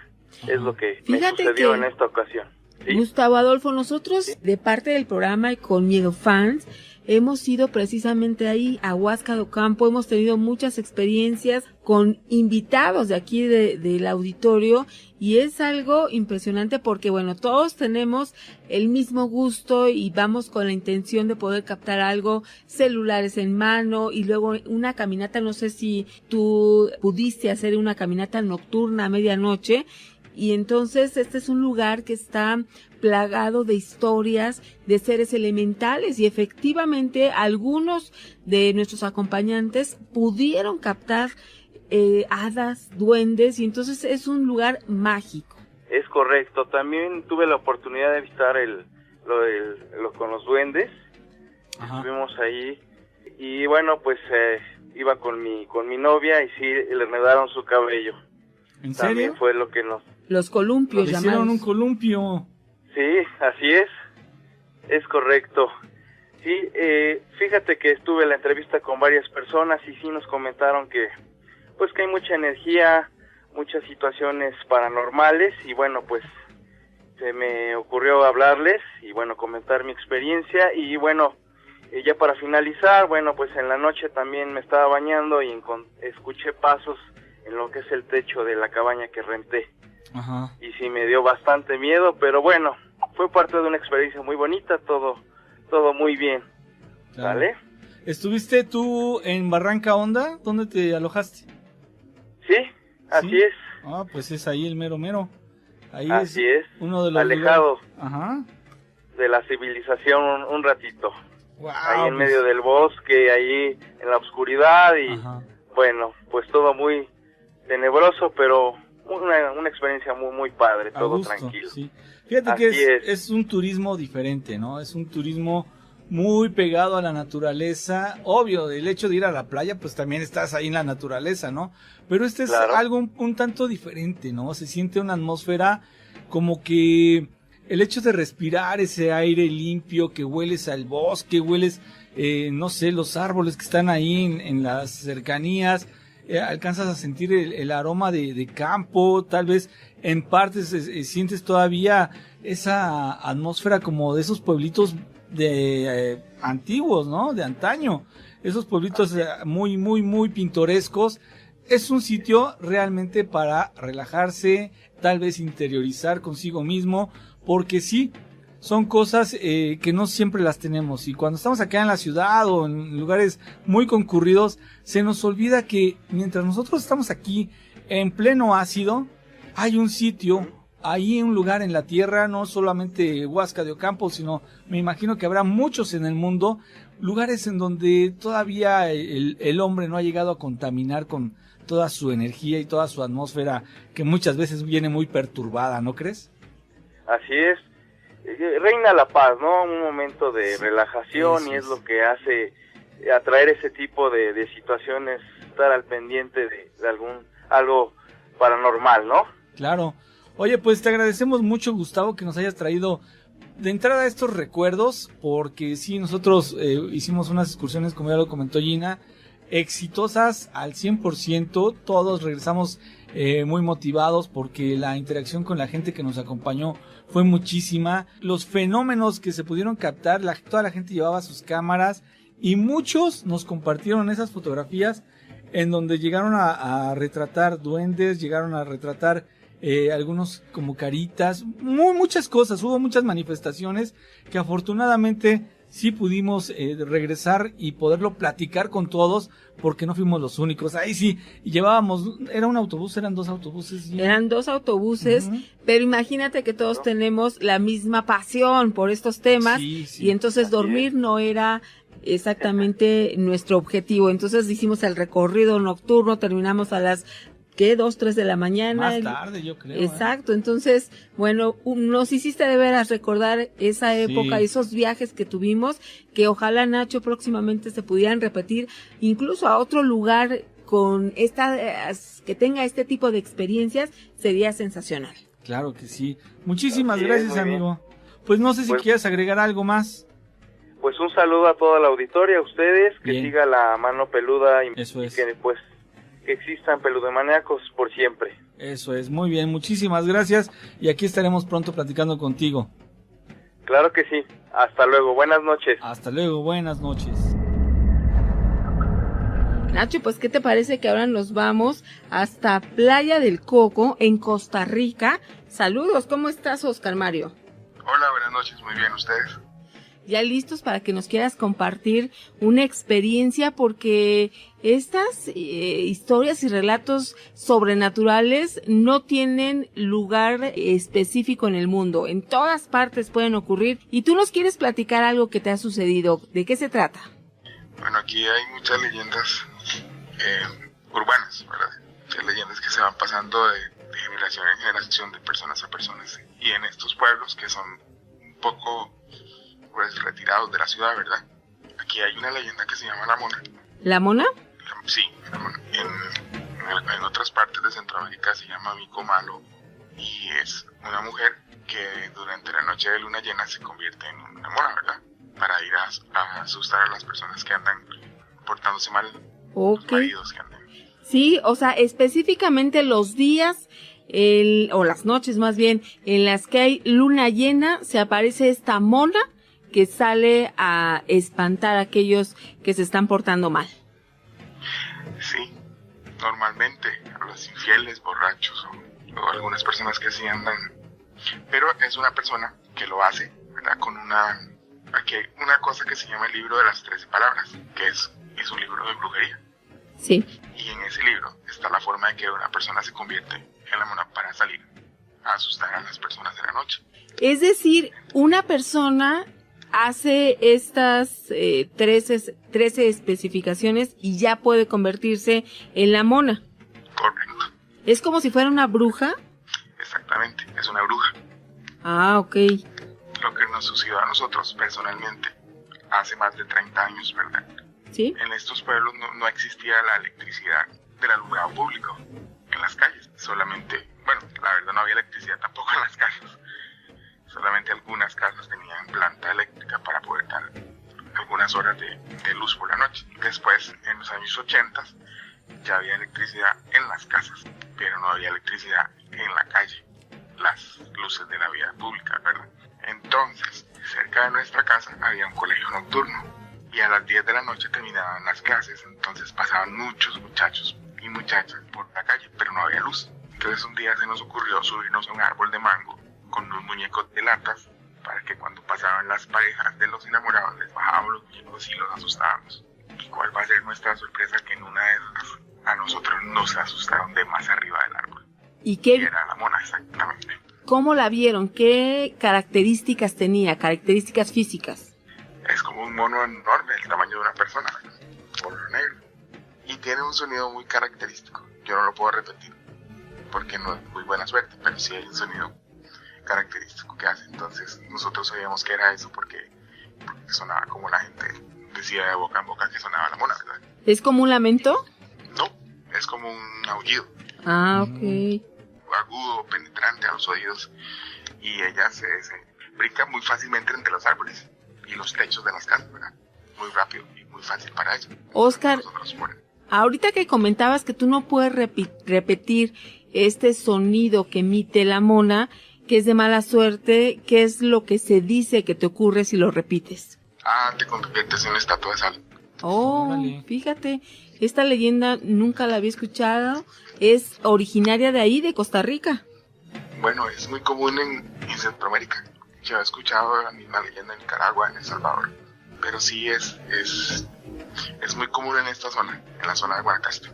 Es lo que me sucedió en esta ocasión. ¿Sí? Gustavo Adolfo, nosotros de parte del programa y con Miedo Fans hemos ido precisamente ahí a Huasca de Ocampo, hemos tenido muchas experiencias con invitados de aquí del auditorio y es algo impresionante porque bueno, todos tenemos el mismo gusto y vamos con la intención de poder captar algo, celulares en mano y luego una caminata, no sé si tú pudiste hacer una caminata nocturna a medianoche y entonces este es un lugar que está plagado de historias de seres elementales y efectivamente algunos de nuestros acompañantes pudieron captar hadas, duendes, y entonces es un lugar mágico. Es correcto, también tuve la oportunidad de visitar lo con los duendes. Ajá. Estuvimos ahí y bueno, pues iba con mi novia y sí, le enredaron su cabello. ¿En serio? También fue lo que los columpios llamados. Hicieron un columpio. Sí, así es correcto. Sí, fíjate que estuve en la entrevista con varias personas y sí nos comentaron que hay mucha energía, muchas situaciones paranormales y bueno, pues se me ocurrió hablarles y bueno, comentar mi experiencia y bueno, ya para finalizar, bueno, pues en la noche también me estaba bañando y escuché pasos en lo que es el techo de la cabaña que renté. Ajá. Y sí me dio bastante miedo, pero bueno, fue parte de una experiencia muy bonita, todo muy bien. Claro. ¿Vale? ¿Estuviste tú en Barranca Honda? ¿Dónde te alojaste? Sí, así es. Ah, pues es ahí el mero. Ahí así es. Uno de los alejado lugares. Ajá. De la civilización un ratito. Wow, ahí en medio del bosque, ahí en la oscuridad y ajá. Bueno, pues todo muy tenebroso, pero una experiencia muy padre, todo gusto, tranquilo. Sí. Fíjate así que es un turismo diferente, ¿no? Es un turismo muy pegado a la naturaleza. Obvio, el hecho de ir a la playa, pues también estás ahí en la naturaleza, ¿no? Pero este es algo un tanto diferente, ¿no? Se siente una atmósfera como que el hecho de respirar ese aire limpio, que hueles al bosque, hueles, no sé, los árboles que están ahí en las cercanías, alcanzas a sentir el aroma de campo, tal vez en partes sientes todavía esa atmósfera como de esos pueblitos de antiguos, ¿no? De antaño, esos pueblitos muy pintorescos. Es un sitio realmente para relajarse, tal vez interiorizar consigo mismo, porque sí, son cosas que no siempre las tenemos, y cuando estamos acá en la ciudad o en lugares muy concurridos, se nos olvida que mientras nosotros estamos aquí en pleno ácido, hay un sitio, hay un lugar en la tierra, no solamente Huasca de Ocampo, sino me imagino que habrá muchos en el mundo, lugares en donde todavía el hombre no ha llegado a contaminar con toda su energía y toda su atmósfera, que muchas veces viene muy perturbada, ¿no crees? Así es. Reina la paz, ¿no? Un momento de relajación, y es lo que hace atraer ese tipo de situaciones, estar al pendiente de algo paranormal, ¿no? Claro. Oye, pues te agradecemos mucho, Gustavo, que nos hayas traído de entrada estos recuerdos, porque sí, nosotros hicimos unas excursiones, como ya lo comentó Gina, exitosas al 100%, todos regresamos muy motivados porque la interacción con la gente que nos acompañó fue muchísima, los fenómenos que se pudieron captar, toda la gente llevaba sus cámaras y muchos nos compartieron esas fotografías en donde llegaron a retratar duendes, llegaron a retratar algunos como caritas, muchas cosas, hubo muchas manifestaciones que afortunadamente sí pudimos regresar y poderlo platicar con todos, porque no fuimos los únicos. Ahí sí, llevábamos, eran dos autobuses. ¿Sí? Eran 2 autobuses, pero imagínate que todos tenemos la misma pasión por estos temas, y entonces dormir no era exactamente nuestro objetivo. Entonces hicimos el recorrido nocturno, terminamos a las 2, 3 de la mañana. Más tarde, yo creo. Exacto, entonces, bueno, nos hiciste de veras recordar esa época, esos viajes que tuvimos, que ojalá, Nacho, próximamente se pudieran repetir, incluso a otro lugar con que tenga este tipo de experiencias, sería sensacional. Claro que sí. Muchísimas gracias, amigo. Pues no sé si quieres agregar algo más. Pues un saludo a toda la auditoria, a ustedes, que siga la mano peluda y que pues que existan peludemaníacos por siempre. Eso es, muy bien, muchísimas gracias y aquí estaremos pronto platicando contigo. Claro que sí, hasta luego, buenas noches. Hasta luego, buenas noches. Nacho, pues ¿qué te parece que ahora nos vamos hasta Playa del Coco en Costa Rica? Saludos, ¿cómo estás, Oscar Mario? Hola, buenas noches, muy bien, ¿ustedes? ya listos para que nos quieras compartir una experiencia, porque estas historias y relatos sobrenaturales no tienen lugar específico en el mundo. En todas partes pueden ocurrir. Y tú nos quieres platicar algo que te ha sucedido. ¿De qué se trata? Bueno, aquí hay muchas leyendas urbanas, ¿verdad? Muchas leyendas que se van pasando de generación en generación, de personas a personas. Y en estos pueblos que son un poco pues retirados de la ciudad, ¿verdad? Aquí hay una leyenda que se llama La Mona. ¿La Mona? Sí, La Mona. En otras partes de Centroamérica se llama Mico Malo y es una mujer que durante la noche de luna llena se convierte en una mona, ¿verdad? Para ir a asustar a las personas que andan portándose mal, los maridos que andan. Sí, o sea, específicamente los días o las noches más bien, en las que hay luna llena, se aparece esta mona que sale a espantar a aquellos que se están portando mal. Sí, normalmente a los infieles, borrachos o algunas personas que así andan, pero es una persona que lo hace, ¿verdad? Con aquí hay una cosa que se llama el libro de las 13 palabras, que es un libro de brujería. Sí. Y en ese libro está la forma de que una persona se convierte en la mona para salir a asustar a las personas de la noche. Es decir, una persona hace estas 13 especificaciones y ya puede convertirse en la mona. Correcto. ¿Es como si fuera una bruja? Exactamente, es una bruja. Ah, ok. Lo que nos sucedió a nosotros personalmente hace más de 30 años, ¿verdad? Sí. En estos pueblos no existía la electricidad del alumbrado público en las calles. Solamente, bueno, la verdad no había electricidad tampoco en las casas. Solamente algunas casas tenían planta eléctrica para poder dar algunas horas de luz por la noche. Después, en los años 80, ya había electricidad en las casas, pero no había electricidad en la calle, las luces de la vía pública, ¿verdad? Entonces, cerca de nuestra casa había un colegio nocturno y a las 10 de la noche terminaban las clases, entonces pasaban muchos muchachos y muchachas por la calle, pero no había luz. Entonces un día se nos ocurrió subirnos a un árbol de mango con unos muñecos de latas para que cuando pasaban las parejas de los enamorados les bajábamos los muñecos y los asustábamos. ¿Y cuál va a ser nuestra sorpresa? Que en una de esas a nosotros nos asustaron de más arriba del árbol. Y era la mona, exactamente. ¿Cómo la vieron? ¿Qué características tenía? ¿Características físicas? Es como un mono enorme, del tamaño de una persona, color negro. Y tiene un sonido muy característico. Yo no lo puedo repetir porque no es muy buena suerte, pero sí hay un sonido característico que hace. Entonces nosotros sabíamos que era eso porque sonaba como la gente decía de boca en boca que sonaba la mona, ¿verdad? ¿Es como un lamento? No, es como un aullido. Ah, ok. Agudo, penetrante a los oídos, y ella se brinca muy fácilmente entre los árboles y los techos de las casas, ¿verdad? Muy rápido y muy fácil para ella. Oscar, ahorita que comentabas que tú no puedes repetir este sonido que emite la mona, que es de mala suerte, ¿qué es lo que se dice que te ocurre si lo repites? Te conviertes en una estatua de sal. Oh, fíjate, esta leyenda nunca la había escuchado. ¿Es originaria de ahí, de Costa Rica? Bueno, es muy común en Centroamérica. Yo he escuchado la misma leyenda en Nicaragua, en El Salvador. Pero sí es muy común en esta zona, en la zona de Guanacaste.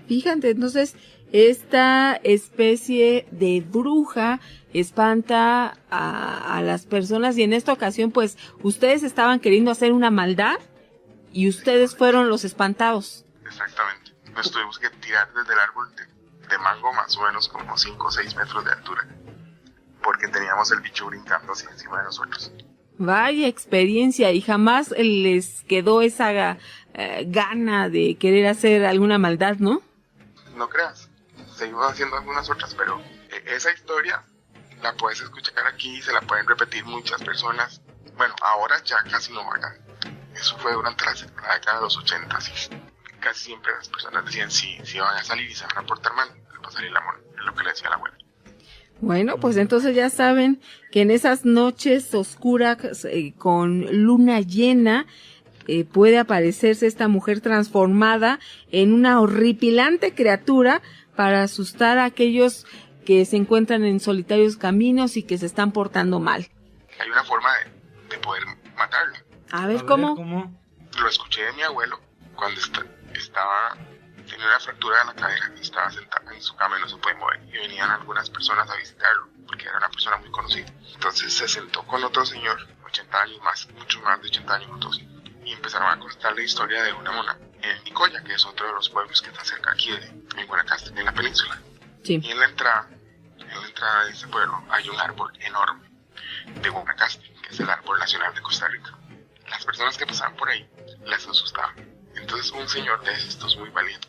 Fíjate, entonces, esta especie de bruja espanta a las personas, y en esta ocasión, pues, ustedes estaban queriendo hacer una maldad y ustedes fueron los espantados. Exactamente. Nos tuvimos que tirar desde el árbol de mango, más o menos como 5 o 6 metros de altura, porque teníamos el bicho brincando así encima de nosotros. Vaya experiencia, y jamás les quedó esa gana de querer hacer alguna maldad, ¿no? No creas, seguimos haciendo algunas otras, pero esa historia la puedes escuchar aquí, se la pueden repetir muchas personas. Bueno, ahora ya casi no, ¿verdad? Eso fue durante la década de los 80, sí. Casi siempre las personas decían si van a salir y se van a portar mal, va a salir la mona, es lo que le decía la abuela. Bueno, pues entonces ya saben que en esas noches oscuras con luna llena puede aparecerse esta mujer transformada en una horripilante criatura para asustar a aquellos que se encuentran en solitarios caminos y que se están portando mal. Hay una forma de poder matarla. A ver, ¿cómo? Lo escuché de mi abuelo cuando tenía una fractura de la cadera, estaba sentado en su cama y no se puede mover. Y venían algunas personas a visitarlo, porque era una persona muy conocida. Entonces se sentó con otro señor, 80 años más, mucho más de 80 años juntos, y empezaron a contar la historia de una mona en Nicoya, que es otro de los pueblos que está cerca aquí en Guanacaste, en la península. Sí. Y en la entrada de ese pueblo hay un árbol enorme de Guanacaste, que es el árbol nacional de Costa Rica. Las personas que pasaban por ahí les asustaban. Entonces un señor de estos muy valiente,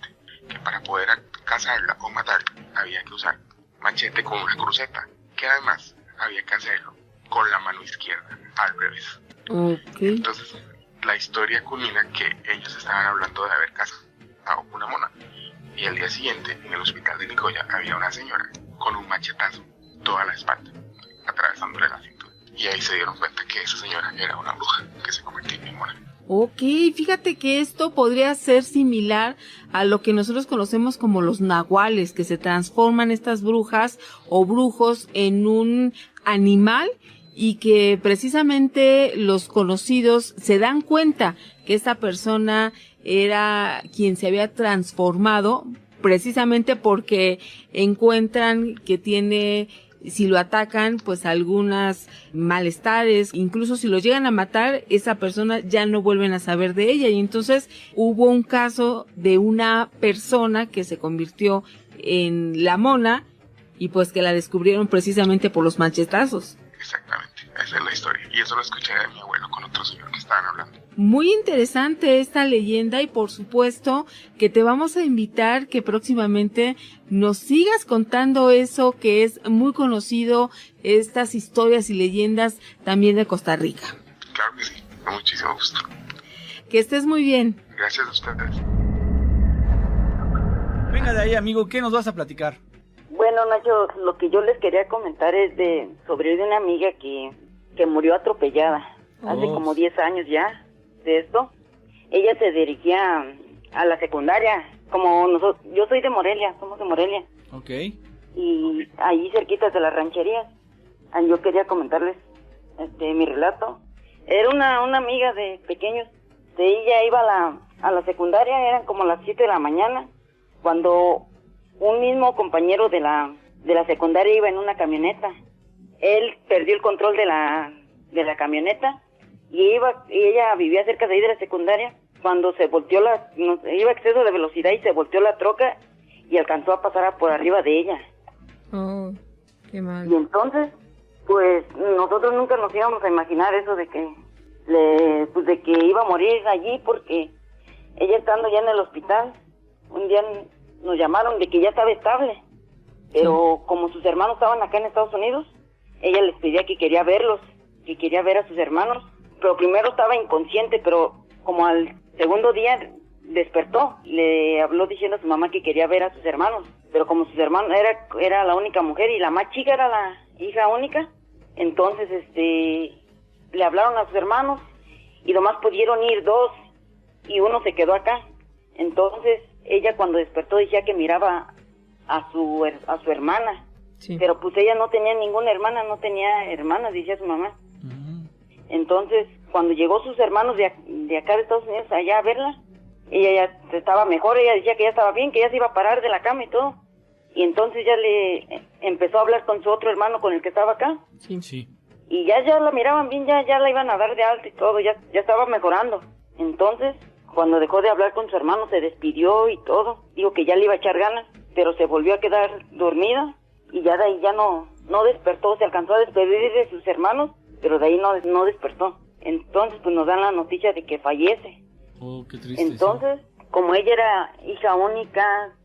que para poder cazarla o matarla había que usar machete con una cruceta, que además había que hacerlo con la mano izquierda, al revés. Okay. Entonces la historia culmina que ellos estaban hablando de haber cazado una mona, y al día siguiente en el hospital de Nicoya había una señora con un machetazo toda la espalda, atravesándole la cintura, y ahí se dieron cuenta que esa señora era una bruja que se convertía en mona. Ok, fíjate que esto podría ser similar a lo que nosotros conocemos como los nahuales, que se transforman estas brujas o brujos en un animal y que precisamente los conocidos se dan cuenta que esta persona era quien se había transformado precisamente porque encuentran que tiene, si lo atacan, pues algunas malestares, incluso si lo llegan a matar, esa persona ya no vuelven a saber de ella. Y entonces hubo un caso de una persona que se convirtió en la mona y pues que la descubrieron precisamente por los machetazos. Exactamente, esa es la historia. Y eso lo escuché de mi abuelo con otro señor que estaban hablando. Muy interesante esta leyenda y por supuesto que te vamos a invitar que próximamente nos sigas contando eso que es muy conocido, estas historias y leyendas también de Costa Rica. Claro que sí, con muchísimo gusto. Que estés muy bien. Gracias a ustedes. Venga de ahí, amigo, ¿qué nos vas a platicar? Bueno, Nacho, lo que yo les quería comentar es sobre una amiga que murió atropellada hace como 10 años ya de esto. Ella se dirigía a la secundaria, como nosotros, yo soy de Morelia, somos de Morelia. Ok. Y ahí cerquitas de las rancherías. Yo quería comentarles mi relato. Era una amiga de pequeños. Ella iba a la secundaria, eran como las 7 de la mañana, cuando un mismo compañero de la secundaria iba en una camioneta. Él perdió el control de la camioneta y ella vivía cerca de ahí de la secundaria. Cuando se volteó iba a exceso de velocidad y se volteó la troca y alcanzó a pasar por arriba de ella. Oh, qué mal. Y entonces, pues nosotros nunca nos íbamos a imaginar eso de que iba a morir allí, porque ella estando ya en el hospital, un día nos llamaron de que ya estaba estable, pero como sus hermanos estaban acá en Estados Unidos, ella les pedía que quería verlos, que quería ver a sus hermanos, pero primero estaba inconsciente, pero como al segundo día despertó, le habló diciendo a su mamá que quería ver a sus hermanos, pero como sus hermanos era la única mujer y la más chica era la hija única, entonces le hablaron a sus hermanos y nomás pudieron ir 2 y uno se quedó acá. Entonces ella cuando despertó decía que miraba a su hermana, sí, pero pues ella no tenía ninguna hermana, no tenía hermanas, decía su mamá. Entonces cuando llegó sus hermanos de acá de Estados Unidos allá a verla, ella ya estaba mejor, ella decía que ya estaba bien, que ya se iba a parar de la cama y todo. Y entonces ya le empezó a hablar con su otro hermano con el que estaba acá. Sí, sí. Y ya la miraban bien, ya la iban a dar de alta y todo, ya estaba mejorando. Entonces, cuando dejó de hablar con su hermano, se despidió y todo. Dijo que ya le iba a echar ganas, pero se volvió a quedar dormida y ya de ahí ya no despertó. Se alcanzó a despedir de sus hermanos, pero de ahí no despertó. Entonces, pues nos dan la noticia de que fallece. Oh, qué triste. Entonces, como ella era hija única,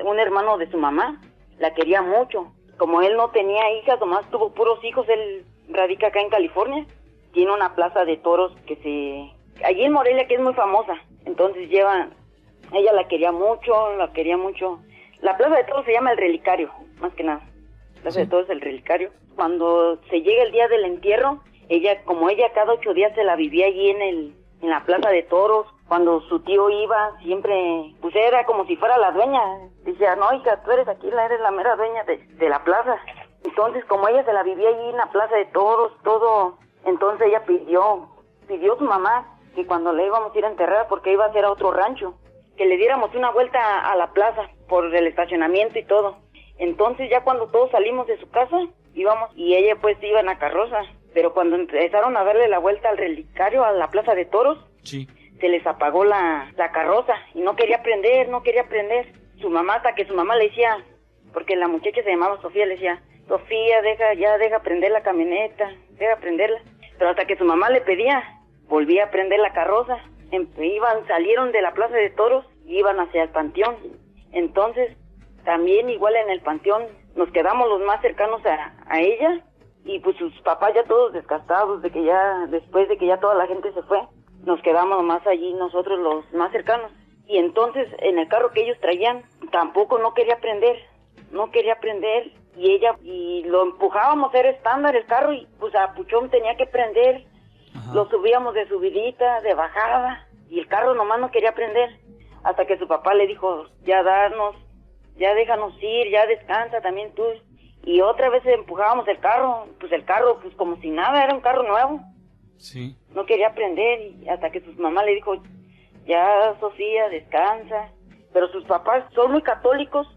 un hermano de su mamá la quería mucho. Como él no tenía hijas, nomás tuvo puros hijos, él radica acá en California. Tiene una plaza de toros allí en Morelia, que es muy famosa. Entonces ella la quería mucho. La plaza de toros se llama El Relicario, más que nada. La plaza de toros es El Relicario. Cuando se llega el día del entierro, como ella cada 8 días se la vivía allí en la plaza de toros. Cuando su tío iba, siempre, pues era como si fuera la dueña. Decía, no, hija, tú eres aquí, eres la mera dueña de la plaza. Entonces, como ella se la vivía allí en la plaza de toros, todo, entonces ella pidió pidió su mamá que cuando le íbamos a ir a enterrar, porque iba a ser a otro rancho, que le diéramos una vuelta a la plaza por el estacionamiento y todo. Entonces ya cuando todos salimos de su casa, íbamos, y ella pues iba en la carroza, pero cuando empezaron a darle la vuelta al relicario, a la plaza de toros, Sí. se les apagó la carroza y no quería prender. Su mamá, hasta que su mamá le decía, porque la muchacha se llamaba Sofía, le decía, Sofía, deja prender la camioneta, deja prenderla. Pero hasta que su mamá le pedía, volvía a prender la carroza. Salieron de la plaza de toros y iban hacia el panteón. Entonces, también igual en el panteón, nos quedamos los más cercanos a ella, y pues sus papás ya todos desgastados, después de que ya toda la gente se fue, nos quedamos más allí nosotros los más cercanos. Y entonces, en el carro que ellos traían, tampoco no quería prender, y lo empujábamos, era estándar el carro, y pues a Puchón tenía que prender. Ajá. Lo subíamos de subidita, de bajada, y el carro nomás no quería prender, hasta que su papá le dijo, ya déjanos ir, ya descansa también tú. Y otra vez empujábamos el carro, pues como si nada, era un carro nuevo. Sí. No quería prender, y hasta que su mamá le dijo, ya Sofía, descansa. Pero sus papás son muy católicos,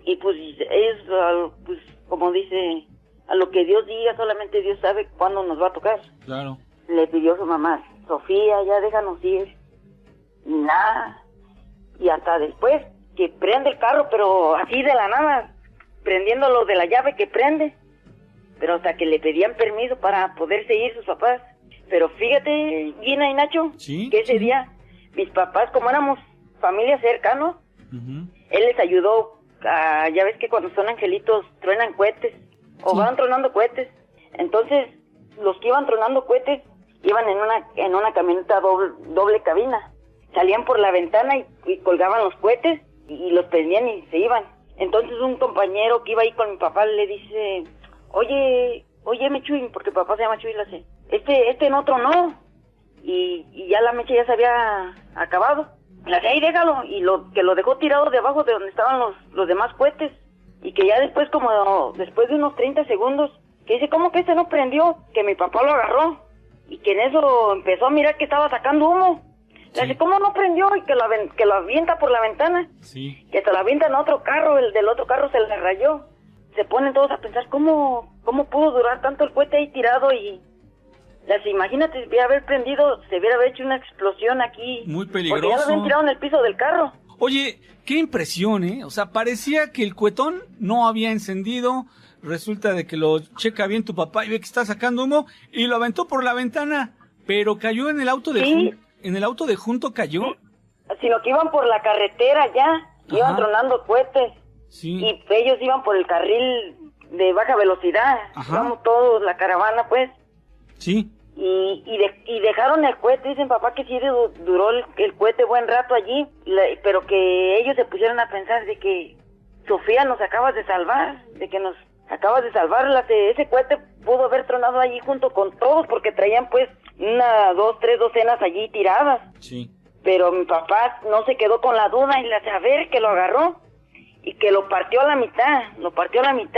y pues ellos, pues como dice, a lo que Dios diga, solamente Dios sabe cuándo nos va a tocar. Claro. Le pidió su mamá, Sofía, ya déjanos ir. Y nada. Y hasta después que prende el carro, pero así de la nada, prendiéndolo de la llave que prende. Pero hasta que le pedían permiso para poderse ir sus papás. Pero fíjate, Gina y Nacho, ¿Sí? que ese día mis papás, como éramos familia cercanos, él les ayudó. Ya ves que cuando son angelitos truenan cohetes, o van tronando cohetes. Entonces, los que iban tronando cohetes iban en una camioneta doble cabina. Salían por la ventana y colgaban los cohetes y los prendían y se iban. Entonces un compañero que iba ahí con mi papá le dice, oye, Mechuy, porque papá se llama Chuy, le hace, este en otro no. Y ya la mecha ya se había acabado. Le hace, ahí déjalo, y que lo dejó tirado debajo de donde estaban los demás cohetes. Y que ya después de unos 30 segundos, que dice, ¿cómo que no prendió? Que mi papá lo agarró. Y que en eso empezó a mirar que estaba sacando humo. Le dice, ¿cómo no prendió? Y que lo avienta por la ventana. Sí. Que se lo avientan a otro carro, el del otro carro se le rayó. Se ponen todos a pensar, ¿cómo pudo durar tanto el cohete ahí tirado? Y imagínate, si hubiera haber prendido, se hubiera hecho una explosión aquí. Muy peligroso. Porque ya lo habían tirado en el piso del carro. Oye, qué impresión, ¿eh? O sea, parecía que el cuetón no había encendido. Resulta de que lo checa bien tu papá y ve que está sacando humo y lo aventó por la ventana, pero cayó en el auto de junto cayó. Sí. Sino que iban por la carretera ya, iban tronando cohetes. Sí. Y ellos iban por el carril de baja velocidad. Íbamos todos, la caravana, pues. Sí. Y dejaron el cohete, dicen papá que sí duró el cohete buen rato allí, pero que ellos se pusieron a pensar de que Sofía nos acabas de salvar, ese cohete pudo haber tronado allí junto con todos porque traían pues 1, 2, 3 docenas allí tiradas. Sí. Pero mi papá no se quedó con la duda y le hace a ver que lo agarró y que lo partió a la mitad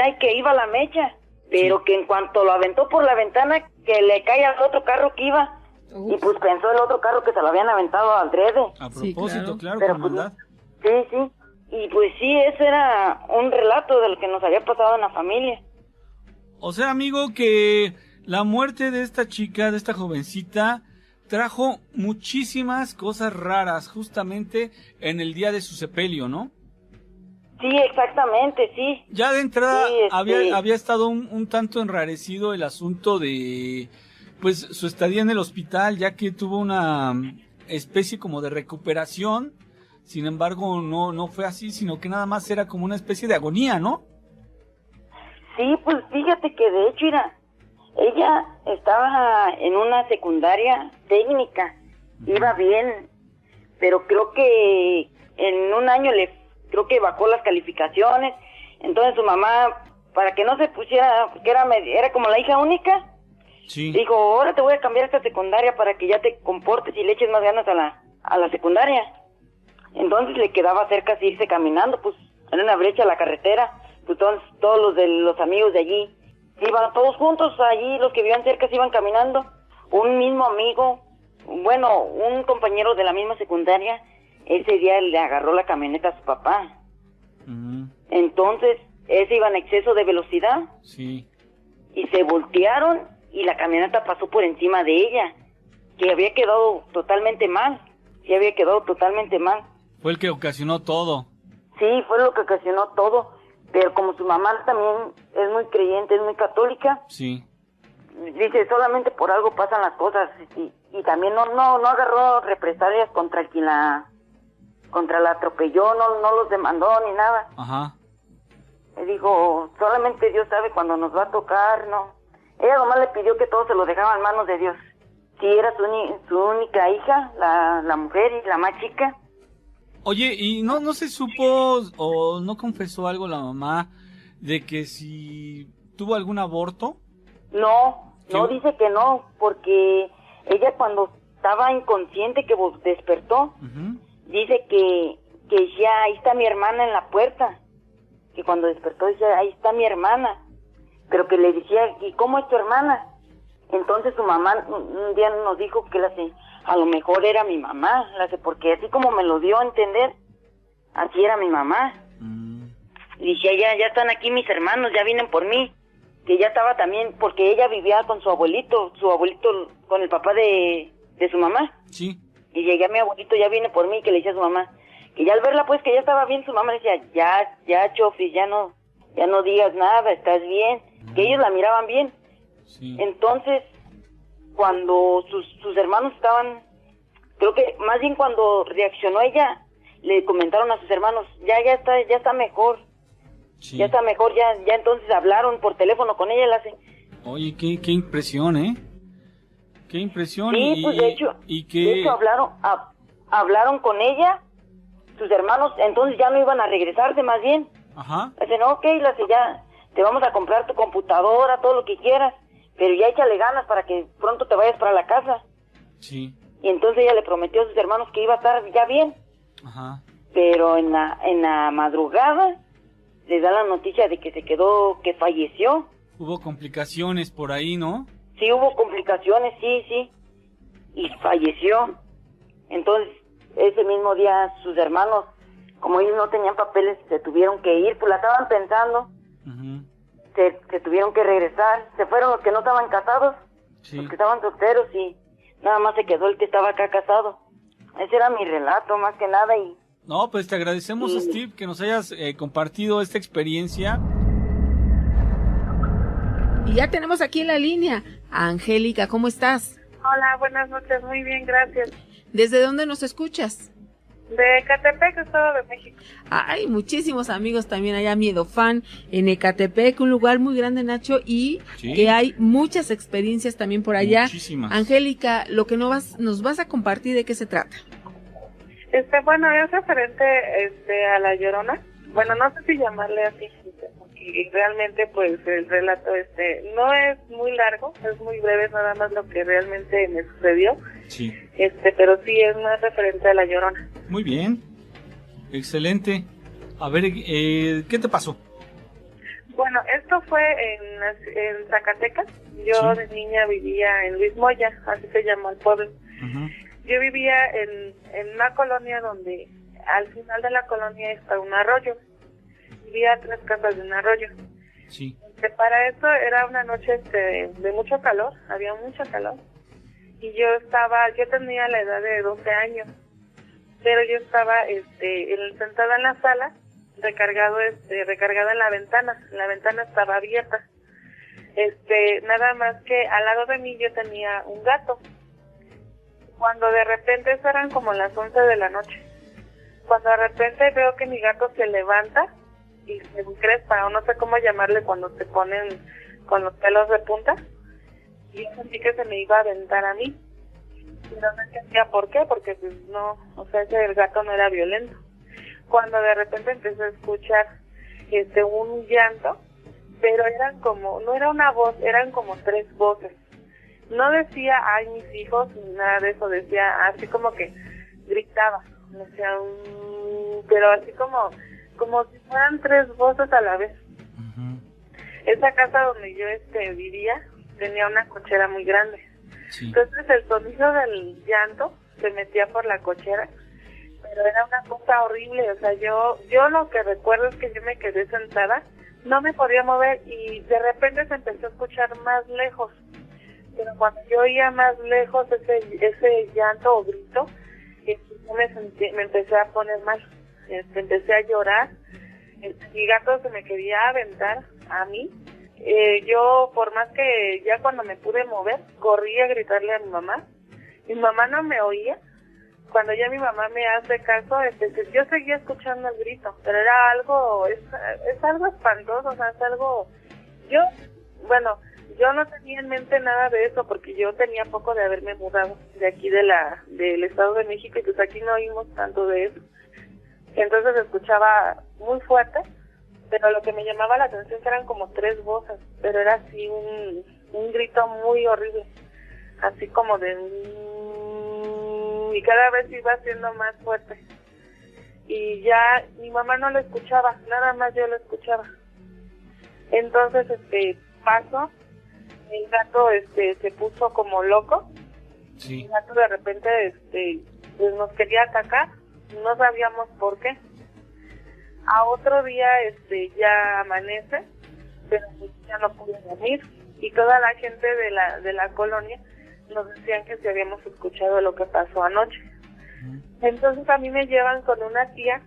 y que iba la mecha. Pero que en cuanto lo aventó por la ventana, que le cae al otro carro que iba. Y pues pensó el otro carro que se lo habían aventado al adrede. A propósito, claro, pero, con maldad. Sí. Y pues sí, ese era un relato de lo que nos había pasado en la familia. O sea, amigo, que la muerte de esta chica, de esta jovencita, trajo muchísimas cosas raras justamente en el día de su sepelio, ¿no? Sí, exactamente, sí. Ya de entrada había estado un tanto enrarecido el asunto de pues su estadía en el hospital, ya que tuvo una especie como de recuperación. Sin embargo, no fue así, sino que nada más era como una especie de agonía, ¿no? Sí, pues fíjate que de hecho ella estaba en una secundaria técnica, iba bien, pero creo que en un año creo que bajó las calificaciones. Entonces su mamá, para que no se pusiera, porque era como la hija única, dijo, ahora te voy a cambiar a esta secundaria para que ya te comportes y le eches más ganas a la secundaria. Entonces le quedaba cerca de irse caminando, pues en una brecha a la carretera, pues todos los amigos de allí, iban todos juntos allí, los que vivían cerca se iban caminando. Un mismo amigo bueno, un compañero de la misma secundaria, ese día le agarró la camioneta a su papá. Entonces, ese iba en exceso de velocidad. Sí. Y se voltearon y la camioneta pasó por encima de ella, que había quedado totalmente mal. Sí, había quedado totalmente mal. Fue el que ocasionó todo. Sí, fue lo que ocasionó todo. Pero como su mamá también es muy creyente, es muy católica. Sí. Dice, solamente por algo pasan las cosas. Y también no agarró represalias contra quien la atropelló, no los demandó ni nada. Ajá. Le dijo, solamente Dios sabe cuándo nos va a tocar, ¿no? Ella nomás le pidió que todo se lo dejaba en manos de Dios. Sí, era su única hija, la mujer y la más chica. Oye, ¿y no se supo o no confesó algo la mamá de que si tuvo algún aborto? No dice que no, porque ella cuando estaba inconsciente que despertó, dice que ya ahí está mi hermana en la puerta, que cuando despertó dice, ahí está mi hermana, pero que le decía, ¿y cómo es tu hermana? Entonces su mamá un día nos dijo que a lo mejor era mi mamá, porque así como me lo dio a entender, así era mi mamá. Y decía, ya están aquí mis hermanos, ya vienen por mí, que ya estaba también, porque ella vivía con su abuelito con el papá de su mamá. Sí. Y llegué a mi abuelito, ya viene por mí, que le decía a su mamá, que ya al verla pues que ya estaba bien, su mamá le decía, ya Chofis, ya no digas nada, estás bien, que ellos la miraban bien. Sí. Entonces, cuando sus hermanos estaban, creo que más bien cuando reaccionó ella, le comentaron a sus hermanos, ya está mejor. Sí. Ya está mejor, ya entonces hablaron por teléfono con ella, Oye, qué impresión, ¿eh? Qué impresión. Sí, pues de hecho hablaron con ella, sus hermanos, entonces ya no iban a regresarse más bien. Ajá. Dicen, ok, ya te vamos a comprar tu computadora, todo lo que quieras, pero ya échale ganas para que pronto te vayas para la casa. Sí. Y entonces ella le prometió a sus hermanos que iba a estar ya bien. Ajá. Pero en la madrugada le da la noticia de que que falleció. Hubo complicaciones por ahí, ¿no? Sí, hubo complicaciones, sí. Y falleció. Entonces, ese mismo día sus hermanos, como ellos no tenían papeles, se tuvieron que ir, pues la estaban pensando. Se tuvieron que regresar. Se fueron los que no estaban casados, los que estaban solteros, y nada más se quedó el que estaba acá casado. Ese era mi relato, más que nada. No, pues te agradecemos, Steve, que nos hayas compartido esta experiencia. Y ya tenemos aquí en la línea a Angélica, ¿cómo estás? Hola, buenas noches, muy bien, gracias. ¿Desde dónde nos escuchas? De Ecatepec, Estado de México. Hay muchísimos amigos también allá, Miedofan, en Ecatepec, un lugar muy grande, Nacho, y que hay muchas experiencias también por allá. Muchísimas. Angélica, lo que nos vas a compartir, ¿de qué se trata? Bueno, es referente a La Llorona. Bueno, no sé si llamarle así, porque realmente pues el relato no es muy largo, es muy breve, nada más lo que realmente me sucedió. Sí. Pero sí es más referente a La Llorona. Muy bien. Excelente. A ver, ¿qué te pasó? Bueno, esto fue en Zacatecas. Yo de niña vivía en Luis Moya, así se llama el pueblo. Yo vivía en una colonia donde al final de la colonia está un arroyo. Vivía a 3 casas de un arroyo. Sí. Para eso era una noche de mucho calor, había mucho calor. Y yo tenía la edad de 12 años, pero yo estaba sentada en la sala, recargada en la ventana estaba abierta. Nada más que al lado de mí yo tenía un gato. Cuando de repente, eso eran como las 11 de la noche, cuando de repente veo que mi gato se levanta y se encrespa, o no sé cómo llamarle cuando se ponen con los pelos de punta, y yo sentí que se me iba a aventar a mí, pero no entendía por qué, porque pues no, el gato no era violento. Cuando de repente empecé a escuchar un llanto, pero no era una voz, eran como 3 voces. No decía, ay, mis hijos, ni nada de eso, decía, así como que gritaba, decía, pero así como si fueran 3 voces a la vez. Esa casa donde yo vivía tenía una cochera muy grande. Sí. Entonces el sonido del llanto se metía por la cochera, pero era una cosa horrible. O sea, yo lo que recuerdo es que yo me quedé sentada, no me podía mover y de repente se empezó a escuchar más lejos. Pero cuando yo oía más lejos ese llanto o grito, me empecé a poner mal, empecé a llorar. Mi gato se me quería aventar a mí. Yo, por más que ya cuando me pude mover, corrí a gritarle a mi mamá. Mi mamá no me oía. Cuando ya mi mamá me hace caso, yo seguía escuchando el grito, pero era algo, es algo espantoso, o sea, es algo, yo no tenía en mente nada de eso, porque yo tenía poco de haberme mudado de aquí del Estado de México, y pues aquí no oímos tanto de eso. Entonces escuchaba muy fuerte, pero lo que me llamaba la atención eran como 3 voces, pero era así un grito muy horrible, así como de... y cada vez iba siendo más fuerte. Y ya mi mamá no lo escuchaba, nada más yo lo escuchaba. Entonces, pasó, el gato se puso como loco. Sí. El gato de repente pues nos quería atacar, no sabíamos por qué. A otro día ya amanece, pero ya no pude dormir, y toda la gente de la colonia nos decían que si habíamos escuchado lo que pasó anoche. Entonces a mí me llevan con una tía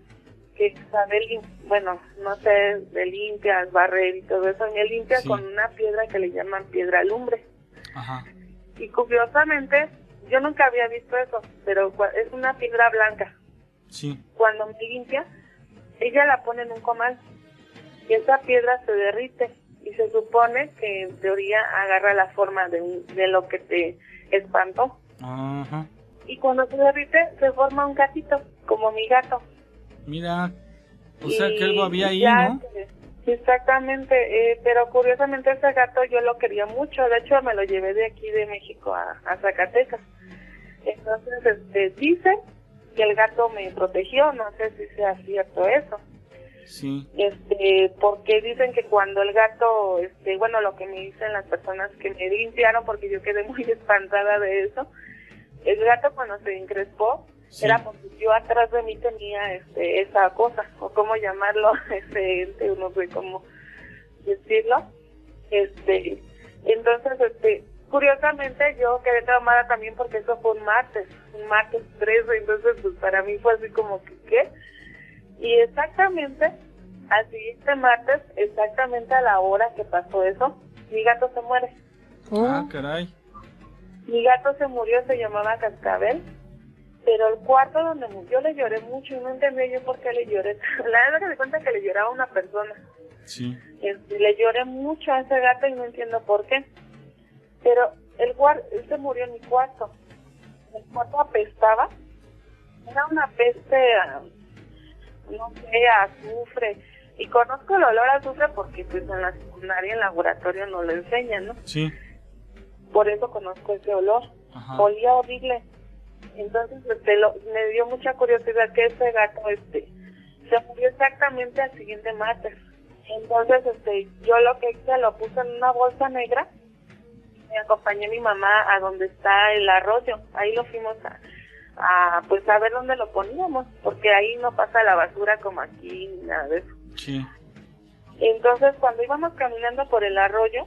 que sabe, no sé, de limpias, barrer y todo eso, me limpia con una piedra que le llaman piedra lumbre. Ajá. Y curiosamente, yo nunca había visto eso, pero es una piedra blanca. Sí. Cuando me limpia, ella la pone en un comal y esa piedra se derrite y se supone que en teoría agarra la forma de lo que te espantó. Ajá. Y cuando se derrite se forma un gatito, como mi gato. Mira, o sea que algo había ahí, ¿no? Exactamente, pero curiosamente ese gato yo lo quería mucho, de hecho me lo llevé de aquí de México a Zacatecas. Entonces, dicen que el gato me protegió, no sé si sea cierto eso. Sí. Porque dicen que cuando el gato, lo que me dicen las personas que me limpiaron, porque yo quedé muy espantada de eso, el gato cuando se encrespó, era porque yo atrás de mí tenía esa cosa, o cómo llamarlo, no sé cómo decirlo. Entonces, curiosamente yo quedé traumada también porque eso fue un martes 13, entonces pues para mí fue así como que, ¿qué? Y exactamente, al siguiente martes, exactamente a la hora que pasó eso, mi gato se muere. Ah, caray. Mi gato se murió, se llamaba Cascabel, pero el cuarto donde murió le lloré mucho y no entendía yo por qué le lloré. La verdad que me cuenta que le lloraba a una persona. Sí. Le lloré mucho a ese gato y no entiendo por qué. Pero él se murió en mi cuarto. El cuarto apestaba. Era una peste, no sé, a azufre. Y conozco el olor a azufre porque pues en la secundaria, en laboratorio no lo enseñan, ¿no? Sí. Por eso conozco ese olor. Ajá. Olía horrible. Entonces me dio mucha curiosidad que ese gato se murió exactamente al siguiente martes. Entonces yo lo que hice, lo puse en una bolsa negra. Me acompañé a mi mamá a donde está el arroyo. Ahí lo fuimos a ver dónde lo poníamos, porque ahí no pasa la basura como aquí, nada de eso. Sí. Entonces cuando íbamos caminando por el arroyo,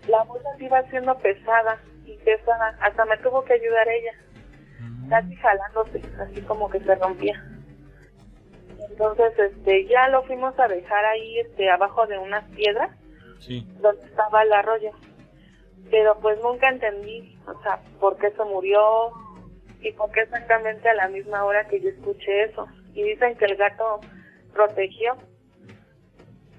la bolsa se iba haciendo pesada y pesada, hasta me tuvo que ayudar ella, casi jalándose, así como que se rompía. Entonces ya lo fuimos a dejar ahí abajo de unas piedras, sí, donde estaba el arroyo. Pero pues nunca entendí, o sea, por qué se murió y por qué exactamente a la misma hora que yo escuché eso. Y dicen que el gato protegió,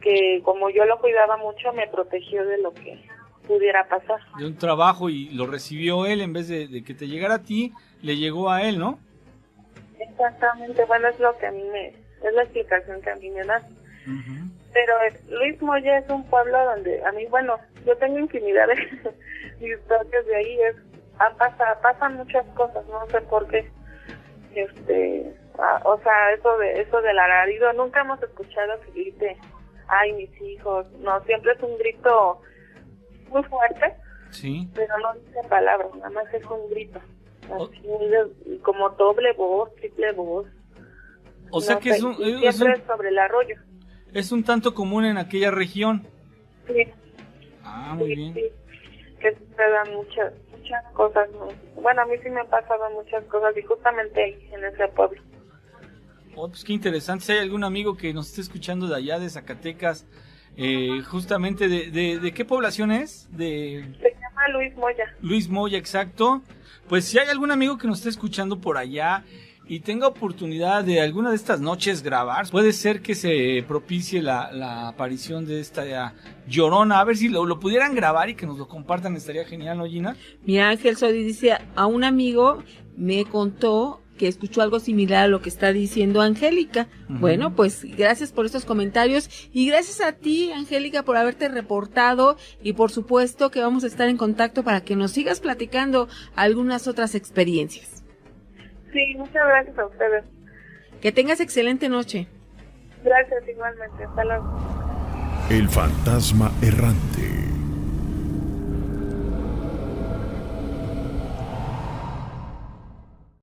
que como yo lo cuidaba mucho, me protegió de lo que pudiera pasar. De un trabajo, y lo recibió él en vez de que te llegara a ti, le llegó a él, ¿no? Exactamente, bueno, es lo que a mí es la explicación que a mí me da. Uh-huh. Pero Luis Moya es un pueblo donde a mí, yo tengo infinidad de historias de ahí, pasan muchas cosas, no sé por qué. O sea, eso del alarido, nunca hemos escuchado que grite, ay, mis hijos, no, siempre es un grito muy fuerte, Sí. Pero no dice palabras, nada más es un grito. Así, como doble voz, triple voz. O sea que siempre es sobre el arroyo. Es un tanto común en aquella región. Sí. Ah, muy bien. Sí. Que sucedan muchas cosas, ¿no? Bueno, a mí sí me han pasado muchas cosas y justamente ahí, en ese pueblo. Oh, pues qué interesante. Si hay algún amigo que nos esté escuchando de allá, de Zacatecas, justamente de qué población es? Se llama Luis Moya. Luis Moya, exacto. Pues si hay algún amigo que nos esté escuchando por allá y tenga oportunidad de alguna de estas noches grabar, puede ser que se propicie la aparición de esta Llorona. A ver si lo pudieran grabar y que nos lo compartan, estaría genial, ¿no, Gina? Mira, Ángel Sodi dice, a un amigo me contó que escuchó algo similar a lo que está diciendo Angélica. Uh-huh. Bueno, pues gracias por estos comentarios y gracias a ti, Angélica, por haberte reportado y por supuesto que vamos a estar en contacto para que nos sigas platicando algunas otras experiencias. Sí, muchas gracias a ustedes. Que tengas excelente noche. Gracias igualmente, hasta luego. El fantasma errante.